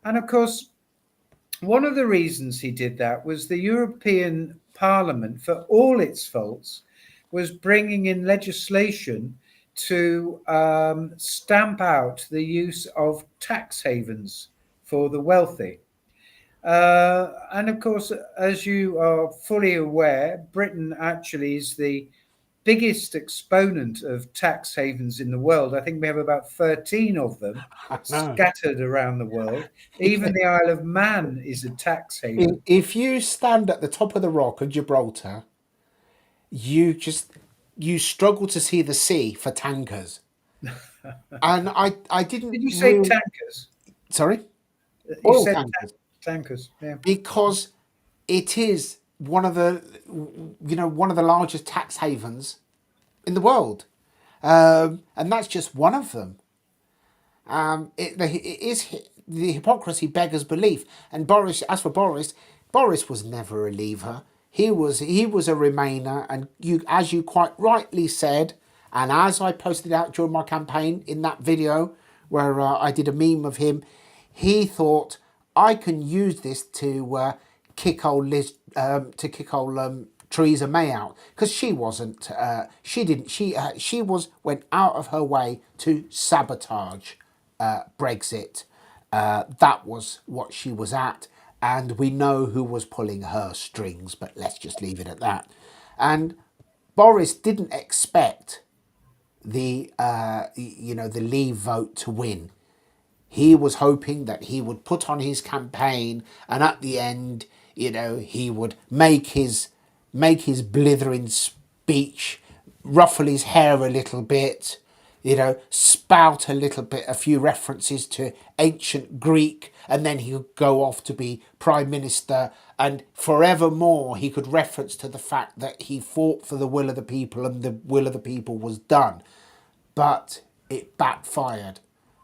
And of course, one of the reasons he did that was the European Parliament, for all its faults, was bringing in legislation to stamp out the use of tax havens for the wealthy. And of course, as you are fully aware, Britain actually is the biggest exponent of tax havens in the world. I think we have about 13 of them No. scattered around the world. Even the Isle of Man is a tax haven. If you stand at the top of the rock of Gibraltar, you just you struggle to see the sea for tankers. And I didn't Did you say really. tankers? Sorry, You oil said tankers, tankers. Yeah. because it is one of the one of the largest tax havens in the world, and that's just one of them. It is the hypocrisy beggars belief. And Boris, as for Boris, Boris was never a leaver. He was a Remainer, and you, as you quite rightly said, and as I posted out during my campaign in that video where I did a meme of him, he thought I can use this to kick old Liz, to kick old Theresa May out, because she wasn't. She didn't. She went out of her way to sabotage Brexit. That was what she was at, and we know who was pulling her strings. But let's just leave it at that. And Boris didn't expect the Leave vote to win. He was hoping that he would put on his campaign, and at the end, he would make his blithering speech, ruffle his hair a little bit, spout a little bit, a few references to ancient Greek, and then he would go off to be prime minister, and forevermore he could reference to the fact that he fought for the will of the people and the will of the people was done. But it backfired.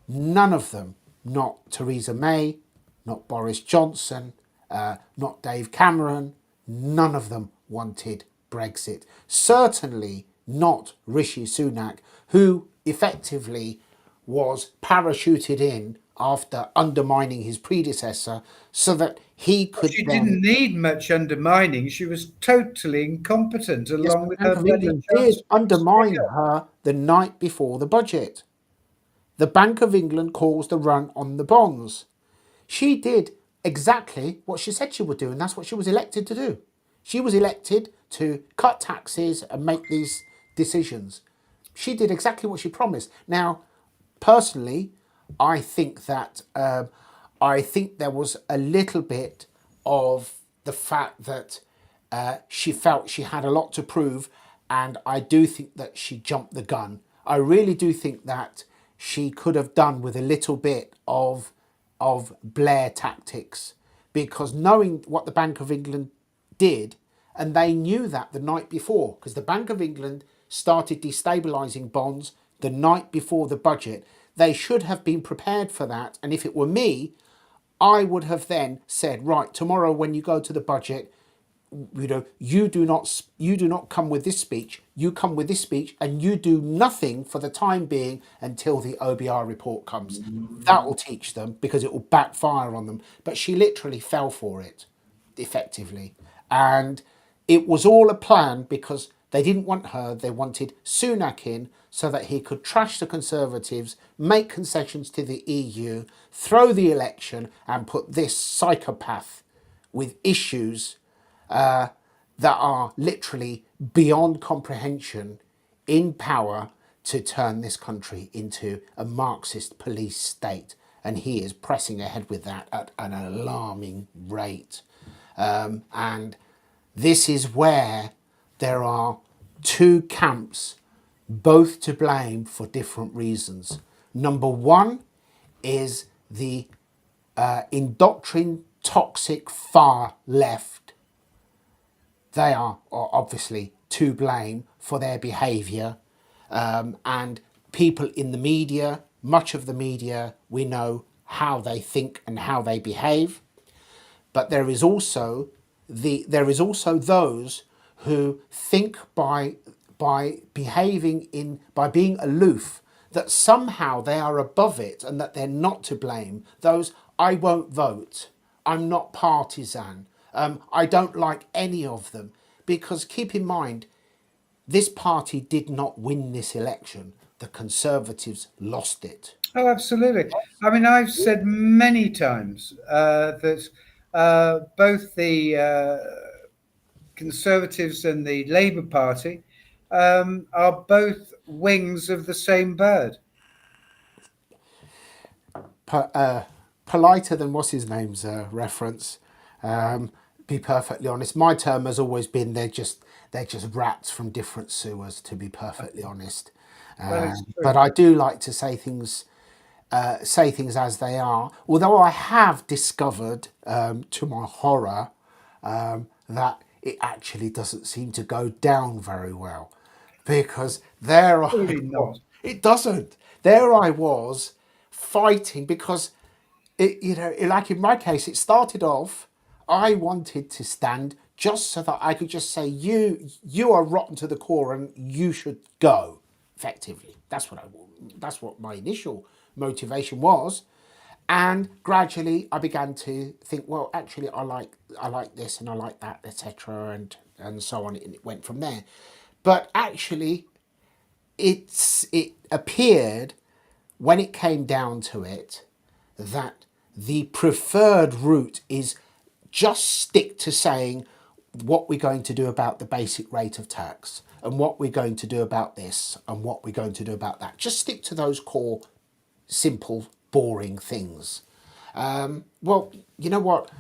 None of them, not Theresa May, not Boris Johnson, not Dave Cameron, none of them wanted Brexit. Certainly not Rishi Sunak, who effectively was parachuted in after undermining his predecessor so that he could She then. didn't need much undermining. She was totally incompetent, Yes, along the with Bank her of bloody England did undermine chancellor. her the night before the budget. The Bank of England caused a run on the bonds. She did exactly what she said she would do, and that's what she was elected to do. She was elected to cut taxes and make these decisions. She did exactly what she promised. Now, personally, I think that I think there was a little bit of the fact that she felt she had a lot to prove, and I do think that she jumped the gun. I really do think that she could have done with a little bit of Blair tactics, because knowing what the Bank of England did, and they knew that the night before, because the Bank of England started destabilising bonds the night before the budget. They should have been prepared for that. And if it were me, I would have then said, right, tomorrow when you go to the budget, you do not come with this speech. You come with this speech, and you do nothing for the time being until the OBR report comes. That will teach them, because it will backfire on them. But she literally fell for it, effectively, and it was all a plan, because they didn't want her. They wanted Sunak in so that he could trash the Conservatives, make concessions to the EU, throw the election, and put this psychopath with issues that are literally beyond comprehension in power to turn this country into a Marxist police state. And he is pressing ahead with that at an alarming rate. And this is where there are two camps, both to blame for different reasons. Number one is the indoctrined, toxic far left. They are obviously to blame for their behaviour, and people in the media, much of the media, we know how they think and how they behave. But there is also those who think by being aloof, that somehow they are above it and that they're not to blame. Those, I won't vote, I'm not partisan, I don't like any of them. Because keep in mind, this party did not win this election. The Conservatives lost it. Oh, absolutely. I mean, I've said many times that both the Conservatives and the Labour Party are both wings of the same bird. Politer than what's his name's reference. Be perfectly honest, my term has always been they're just rats from different sewers. To be perfectly honest, but I do like to say things as they are. Although I have discovered, to my horror, that it actually doesn't seem to go down very well, because Surely not. it doesn't. There I was fighting, because like in my case, it started off, I wanted to stand just so that I could just say, you are rotten to the core and you should go. Effectively, that's what my initial motivation was. And gradually I began to think, well, actually I like this and I like that, etc., and so on. It went from there. But actually it appeared, when it came down to it, that the preferred route is just stick to saying what we're going to do about the basic rate of tax, and what we're going to do about this, and what we're going to do about that. Just stick to those core, simple, boring things. Well, you know what?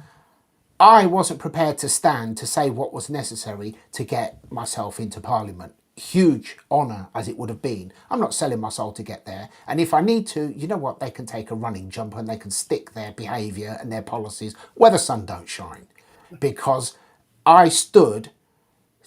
I wasn't prepared to stand to say what was necessary to get myself into Parliament. Huge honour as it would have been. I'm not selling my soul to get there. And if I need to, you know what? They can take a running jump and they can stick their behaviour and their policies where the sun don't shine. Because I stood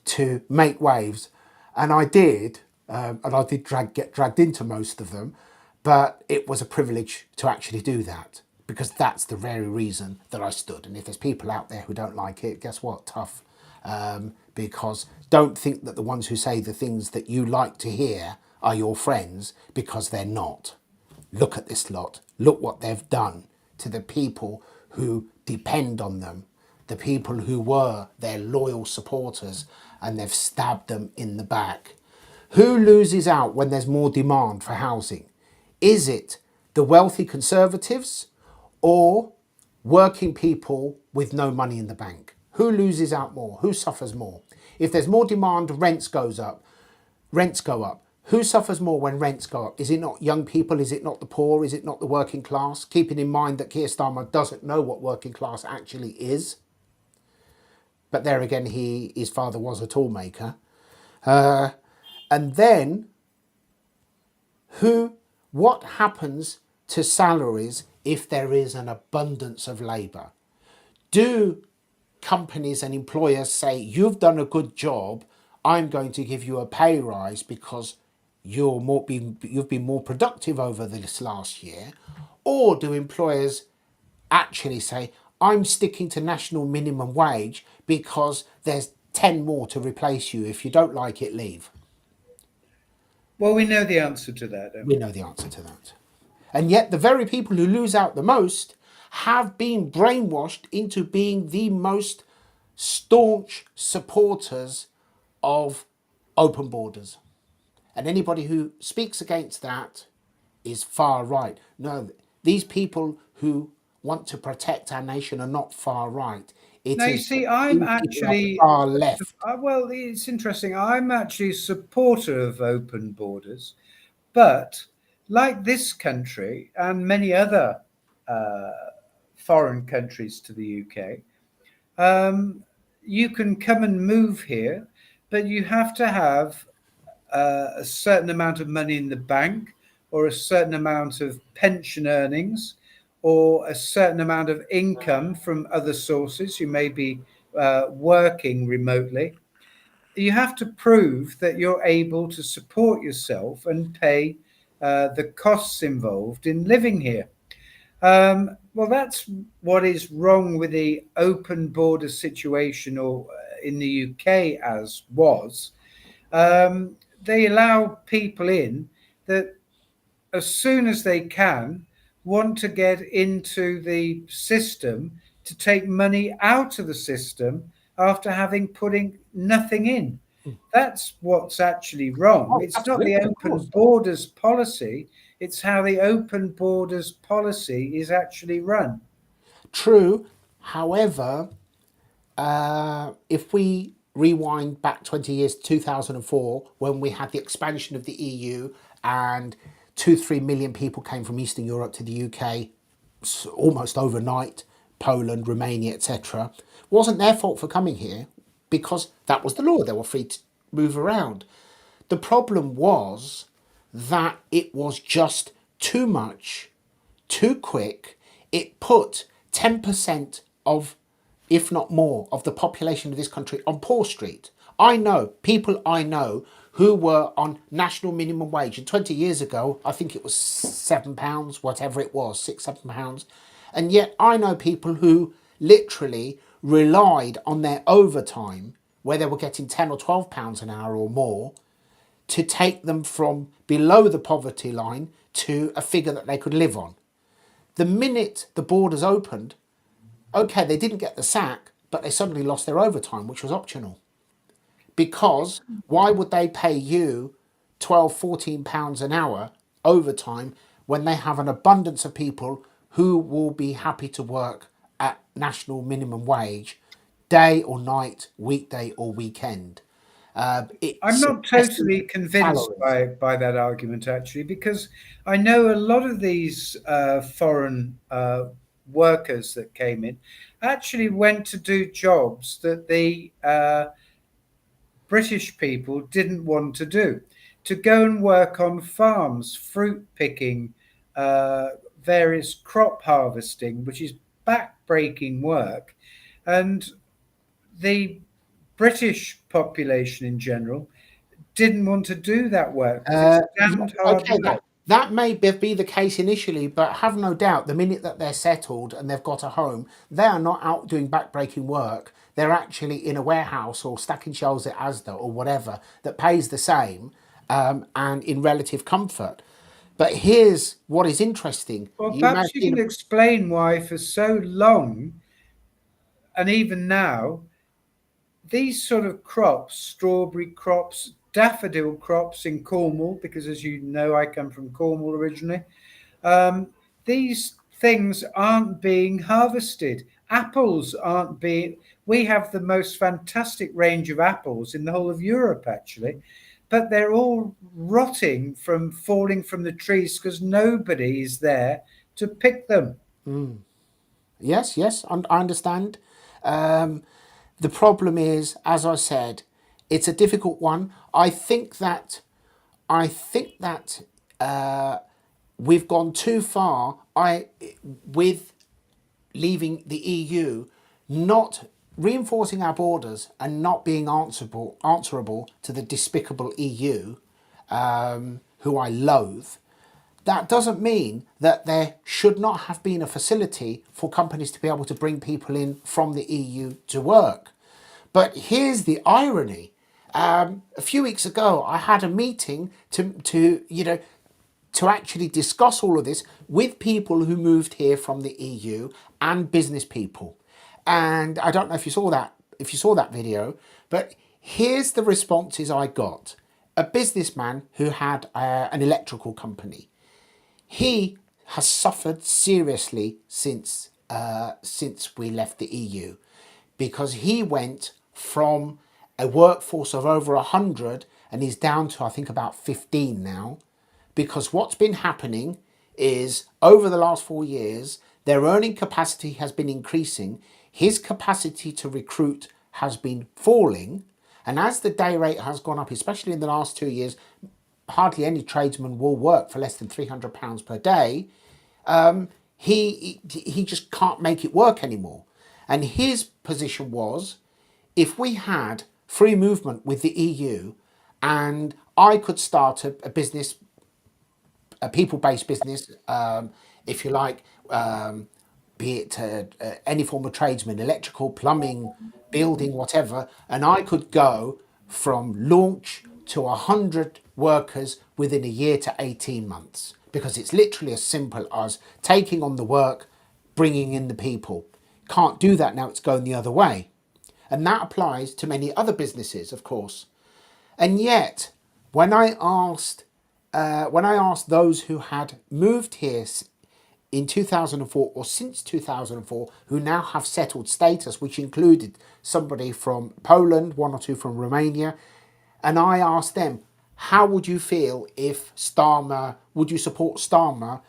to make waves, and I did, and I did get dragged into most of them, but it was a privilege to actually do that, because that's the very reason that I stood. And if there's people out there who don't like it, guess what? Tough. Because don't think that the ones who say the things that you like to hear are your friends, because they're not. Look at this lot. Look what they've done to the people who depend on them, the people who were their loyal supporters, and they've stabbed them in the back. Who loses out when there's more demand for housing? Is it the wealthy Conservatives or working people with no money in the bank? Who loses out more? Who suffers more? If there's more demand, rents go up. Who suffers more when rents go up? Is it not young people? Is it not the poor? Is it not the working class? Keeping in mind that Keir Starmer doesn't know what working class actually is. But there again, his father was a toolmaker. And then, what happens to salaries if there is an abundance of labour? Do companies and employers say, you've done a good job, I'm going to give you a pay rise because you've been more productive over this last year? Or do employers actually say, I'm sticking to national minimum wage because there's 10 more to replace you. If you don't like it, leave? Well, we know the answer to that, don't We we? know the answer to that. And yet, the very people who lose out the most have been brainwashed into being the most staunch supporters of open borders. And anybody who speaks against that is far right. No, these people who want to protect our nation are not far right. It Now, you is see, I'm these people are actually, far left. well, it's interesting. I'm actually a supporter of open borders, but like this country and many other uh, foreign countries to the UK, you can come and move here, but you have to have a certain amount of money in the bank or a certain amount of pension earnings or a certain amount of income from other sources. You may be working remotely. You have to prove that you're able to support yourself and pay the costs involved in living here. Well, that's what is wrong with the open border situation, or in the UK as was. They allow people in that, as soon as they can, want to get into the system to take money out of the system after having putting nothing in. That's what's actually wrong. Oh, It's not the absolutely, of open course. borders policy, it's how the open borders policy is actually run. True. However, if we rewind back 20 years, 2004, when we had the expansion of the EU and 3 million people came from Eastern Europe to the UK almost overnight, Poland, Romania, etc., wasn't their fault for coming here because that was the law. They were free to move around. The problem was that it was just too much, too quick. It put 10% of, if not more, of the population of this country on Poor Street. I know people I know who were on national minimum wage. And 20 years ago, I think it was £7, whatever it was, £6, £7. And yet I know people who literally relied on their overtime, where they were getting £10 or £12 an hour or more, to take them from below the poverty line to a figure that they could live on. The minute the borders opened, okay, they didn't get the sack, but they suddenly lost their overtime, which was optional. Because why would they pay you 12, £14 an hour overtime when they have an abundance of people who will be happy to work at national minimum wage, day or night, weekday or weekend? I'm It's not suppressing totally convinced salaries. by that argument, actually, because I know a lot of these foreign workers that came in actually went to do jobs that the British people didn't want to do, to go and work on farms, fruit picking, various crop harvesting, which is back-breaking work. And the British population in general didn't want to do that work because it's damned hard Okay, work. that may be the case initially, but have no doubt the minute that they're settled and they've got a home, they are not out doing backbreaking work. They're actually in a warehouse or stacking shelves at Asda or whatever that pays the same, and in relative comfort. But here's what is interesting. Well, You may have perhaps you can seen explain why, for so long, and even now, these sort of crops, strawberry crops, daffodil crops in Cornwall, because as you know, I come from Cornwall originally, um, these things aren't being harvested. Apples aren't being, we have the most fantastic range of apples in the whole of Europe, actually. but they're all rotting from falling from the trees because nobody is there to pick them. Yes, yes, I understand. Um, the problem is, as I said, it's a difficult one. I think that we've gone too far. With leaving the EU, not reinforcing our borders and not being answerable to the despicable EU, who I loathe. That doesn't mean that there should not have been a facility for companies to be able to bring people in from the EU to work. But here's the irony. A few weeks ago, I had a meeting to actually discuss all of this with people who moved here from the EU and business people. And I don't know if you saw that video, but here's the responses I got. A businessman who had an electrical company. He has suffered seriously since we left the EU, because he went from a workforce of over 100 and he's down to, I think, about 15 now. Because what's been happening is, over the last 4 years, their earning capacity has been increasing. His capacity to recruit has been falling. And as the day rate has gone up, especially in the last 2 years, hardly any tradesman will work for less than £300 per day. He just can't make it work anymore. And his position was, if we had free movement with the EU and I could start a business, a people-based business, if you like, be it any form of tradesman, electrical, plumbing, building, whatever, and I could go from launch to 100 workers within a year to 18 months, because it's literally as simple as taking on the work, bringing in the people. Can't do that now, it's going the other way. And that applies to many other businesses, of course. And yet, when I asked those who had moved here in 2004 or since 2004, who now have settled status, which included somebody from Poland, one or two from Romania, and I asked them, how would you feel if Starmer, would you support Starmer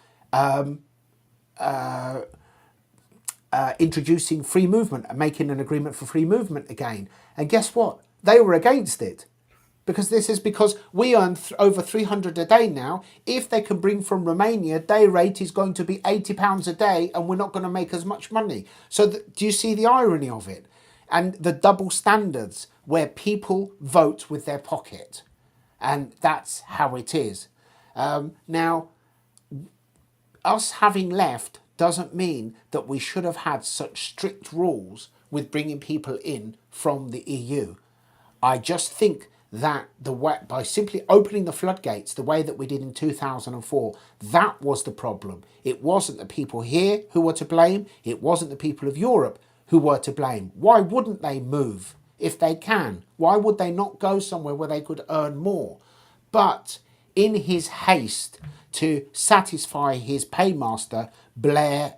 introducing free movement and making an agreement for free movement again? And guess what? They were against it. Because we earn over 300 a day now. If they can bring from Romania, day rate is going to be £80 a day and we're not going to make as much money. So do you see the irony of it? And the double standards where people vote with their pocket. And that's how it is. Now, us having left doesn't mean that we should have had such strict rules with bringing people in from the EU. I just think that by simply opening the floodgates the way that we did in 2004, that was the problem. It wasn't the people here who were to blame. It wasn't the people of Europe who were to blame. Why wouldn't they move if they can? Why would they not go somewhere where they could earn more? But in his haste to satisfy his paymasters, Blair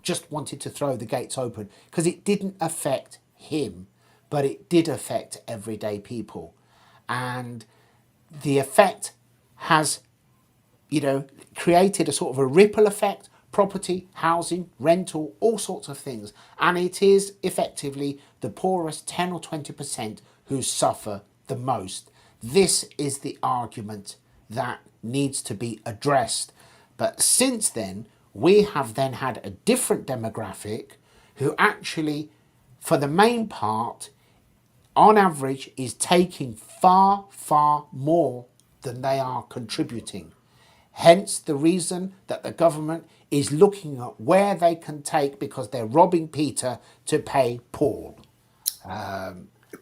just wanted to throw the gates open because it didn't affect him, but it did affect everyday people. And the effect has, created a sort of a ripple effect, property, housing, rental, all sorts of things. And it is effectively the poorest 10 or 20% who suffer the most. This is the argument that needs to be addressed. But since then, we have then had a different demographic who actually, for the main part, on average, is taking far, far more than they are contributing. Hence the reason that the government is looking at where they can take, because they're robbing Peter to pay Paul.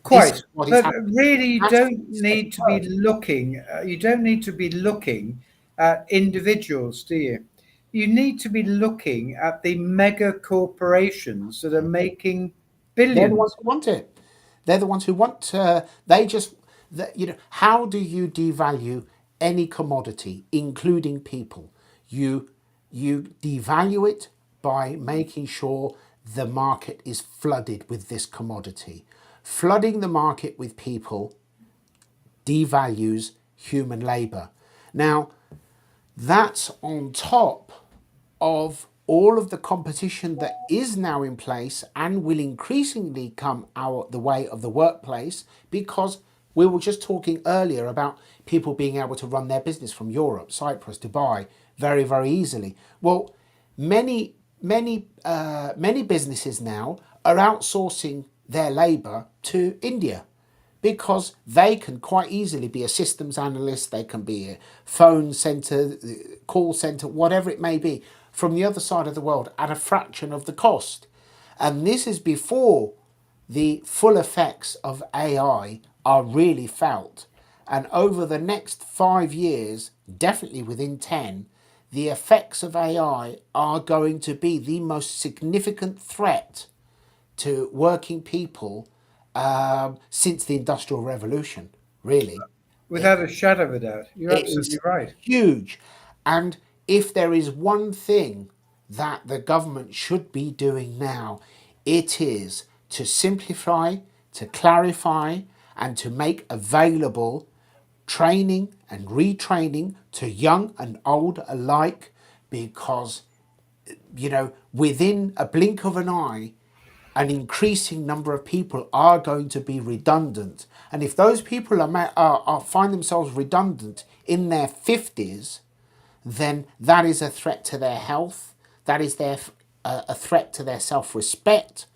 Quite, but really, you don't need to be looking. You don't need to be looking at individuals, do you? You need to be looking at the mega corporations that are making billions. They're the ones who want it. They're the ones who want. How do you devalue any commodity, including people? You devalue it by making sure the market is flooded with this commodity. Flooding the market with people devalues human labour. Now, that's on top of all of the competition that is now in place and will increasingly come the way of the workplace, because we were just talking earlier about people being able to run their business from Europe, Cyprus, Dubai, very, very easily. Well, many businesses now are outsourcing their labour to India, because they can quite easily be a systems analyst, they can be a phone center, call center, whatever it may be, from the other side of the world at a fraction of the cost. And this is before the full effects of AI are really felt. And over the next 5 years, definitely within 10, the effects of AI are going to be the most significant threat to working people since the Industrial Revolution, really. Without a shadow of a doubt. You're It absolutely is right. huge. And if there is one thing that the government should be doing now, it is to simplify, to clarify, and to make available training and retraining to young and old alike, because within a blink of an eye, an increasing number of people are going to be redundant. And if those people find themselves redundant in their 50s, then that is a threat to their health, that is a threat to their self-respect,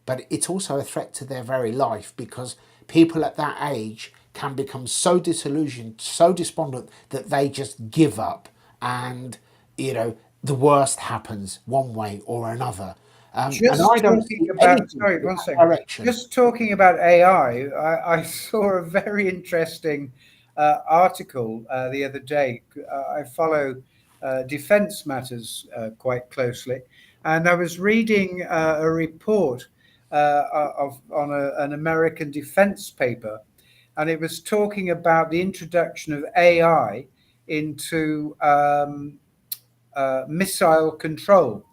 but it's also a threat to their very life, because people at that age can become so disillusioned, so despondent, that they just give up, and the worst happens one way or another. And Just I don't talking see about, anything sorry, in one that second. direction. Just talking about AI, I saw a very interesting article the other day. I follow defense matters quite closely, and I was reading a report on an American defense paper, and it was talking about the introduction of AI into missile control,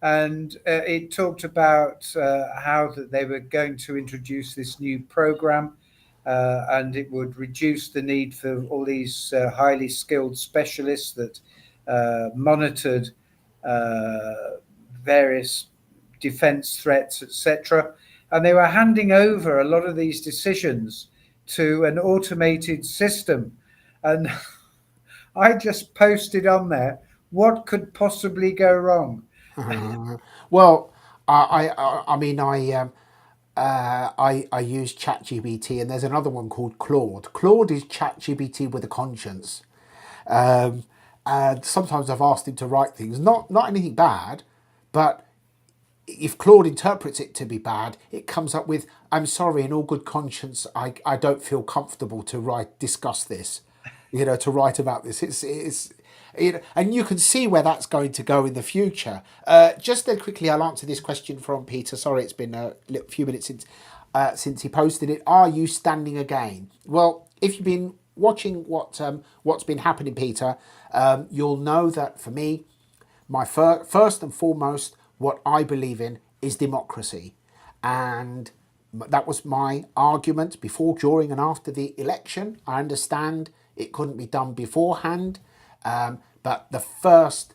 and it talked about how that they were going to introduce this new program, and it would reduce the need for all these highly skilled specialists that monitored various defense threats, etc. And they were handing over a lot of these decisions to an automated system. And I just posted on there, what could possibly go wrong? Well, I mean, I use ChatGPT, and there's another one called Claude. Claude is ChatGPT with a conscience. Um, and sometimes I've asked him to write things, not anything bad, but if Claude interprets it to be bad, it comes up with, "I'm sorry, in all good conscience, I don't feel comfortable to discuss this, to write about this." And you can see where that's going to go in the future. Just then, quickly, I'll answer this question from Peter. Sorry, it's been a few minutes since he posted it. Are you standing again? Well, if you've been watching what's been happening, Peter, you'll know that for me, my first and foremost, what I believe in is democracy. And that was my argument before, during, and after the election. I understand it couldn't be done beforehand, but the first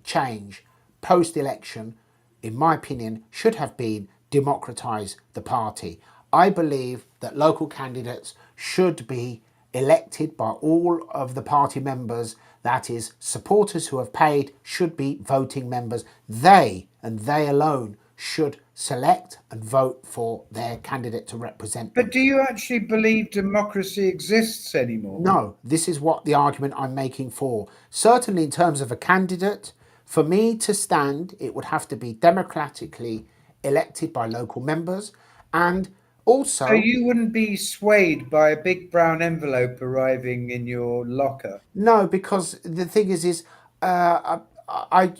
change post-election, in my opinion, should have been democratise the party. I believe that local candidates should be elected by all of the party members, that is, supporters who have paid should be voting members. They, and they alone, should select and vote for their candidate to represent But them. do you actually believe democracy exists anymore? No, this is what the argument I'm making for. Certainly, in terms of a candidate, for me to stand, it would have to be democratically elected by local members, and So also, you wouldn't be swayed by a big brown envelope arriving in your locker? no, because the thing is, I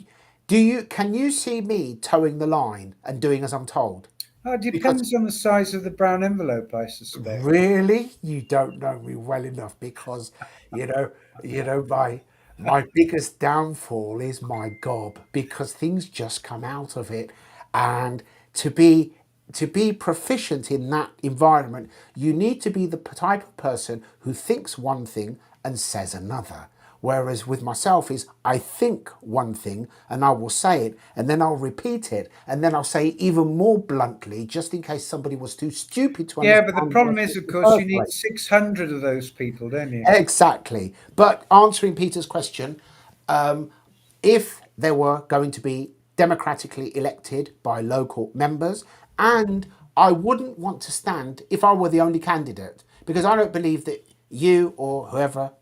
do you can you see me towing the line and doing as I'm told? Oh, it Because depends on the size of the brown envelope, I suspect. really, you don't know me well enough, because you know, my biggest downfall is my gob, because things just come out of it, and to be to be proficient in that environment, you need to be the type of person who thinks one thing and says another. Whereas with myself is I think one thing and I will say it and then I'll repeat it and then I'll say it even more bluntly just in case somebody was too stupid to Yeah, understand but the what I problem said is, in of the course, you first need place. 600 of those people, don't you? Exactly. But answering Peter's question, if there were going to be democratically elected by local members, and I wouldn't want to stand if I were the only candidate, because I don't believe that you or whoever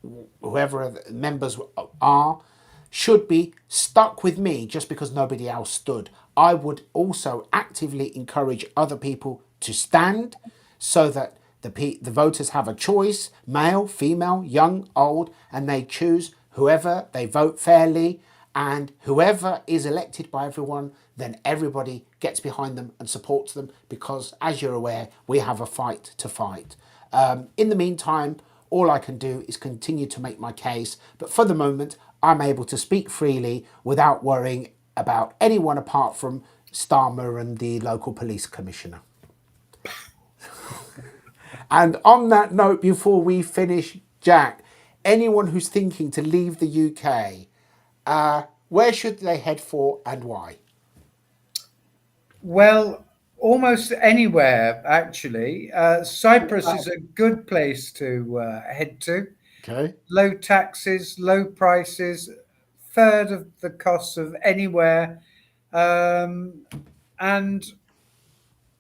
the members are should be stuck with me just because nobody else stood. I would also actively encourage other people to stand so that the voters have a choice, male, female, young, old, and they choose whoever they vote fairly, and whoever is elected by everyone, then everybody gets behind them and supports them because, as you're aware, we have a fight to fight. In the meantime, all I can do is continue to make my case, but for the moment, I'm able to speak freely without worrying about anyone apart from Starmer and the local police commissioner. And on that note, before we finish, Jack, anyone who's thinking to leave the UK, where should they head for and why? Well, almost anywhere, actually. Cyprus is a good place to head to. Okay. Low taxes, low prices, third of the costs of anywhere. Um, and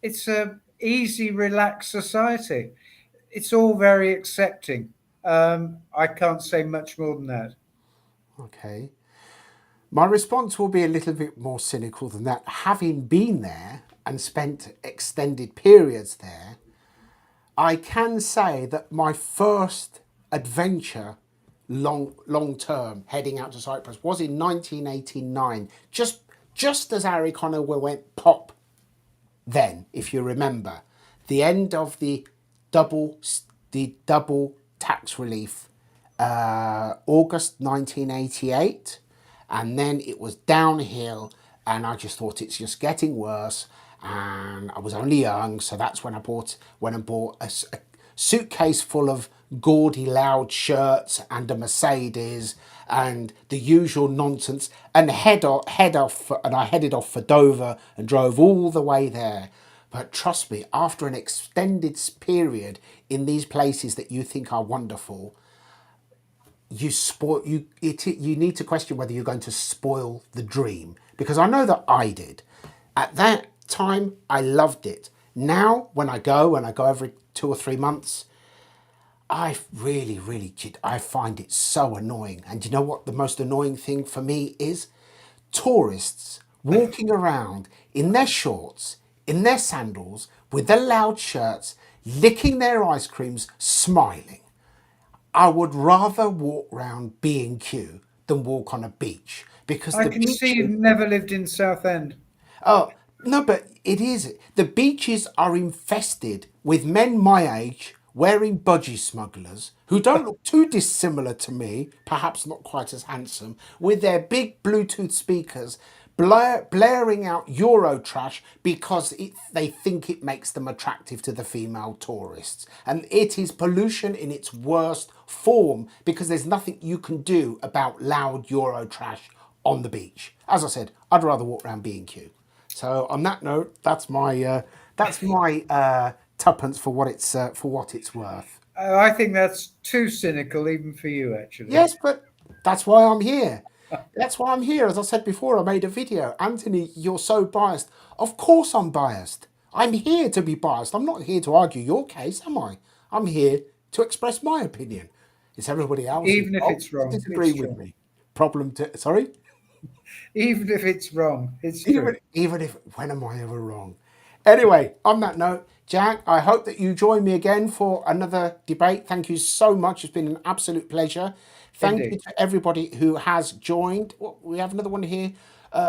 it's a easy, relaxed society. It's all very accepting. I can't say much more than that. Okay. My response will be a little bit more cynical than that. Having been there and spent extended periods there, I can say that my first adventure long term heading out to Cyprus was in 1989, just as Harry Conner went pop then, if you remember, the end of double the double tax relief, August 1988, and then it was downhill, and I just thought it's just getting worse. And I was only young, so that's when I went and bought a suitcase full of gaudy loud shirts and a Mercedes and the usual nonsense, and and I headed off for Dover and drove all the way there. But trust me, after an extended period in these places that you think are wonderful, you need to question whether you're going to spoil the dream, because I know that I did. At that time I loved it. Now when I go, and I go every 2 or 3 months, I find it so annoying. And you know what the most annoying thing for me is? Tourists walking around in their shorts, in their sandals, with their loud shirts, licking their ice creams, smiling. I would rather walk round B&Q than walk on a beach, because I the can see beaches... you've never lived in Southend. Oh, no, but it is. The beaches are infested with men my age wearing budgie smugglers who don't look too dissimilar to me, perhaps not quite as handsome, with their big Bluetooth speakers blaring out Eurotrash because they think it makes them attractive to the female tourists. And it is pollution in its worst form, because there's nothing you can do about loud Eurotrash on the beach. As I said, I'd rather walk around B&Q. So on that note, that's my tuppence for what it's worth. I think that's too cynical, even for you, actually. Yes, but that's why I'm here. That's why I'm here. As I said before, I made a video. Anthony, you're so biased. Of course I'm biased. I'm here to be biased. I'm not here to argue your case, am I? I'm here to express my opinion. It's everybody else's Even if fault it's to wrong, disagree it's with true. me. Sorry? Even if it's wrong, it's true. Even if, when am I ever wrong? Anyway, on that note, Jack, I hope that you join me again for another debate. Thank you so much. It's been an absolute pleasure. Thank you Indeed. to everybody who has joined. Oh, we have another one here.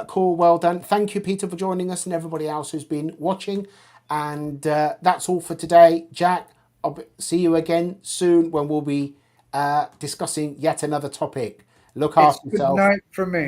Cool, well done. Thank you, Peter, for joining us, and everybody else who's been watching. And that's all for today. Jack, I'll see you again soon when we'll be discussing yet another topic. Look It's after good yourself. night from me.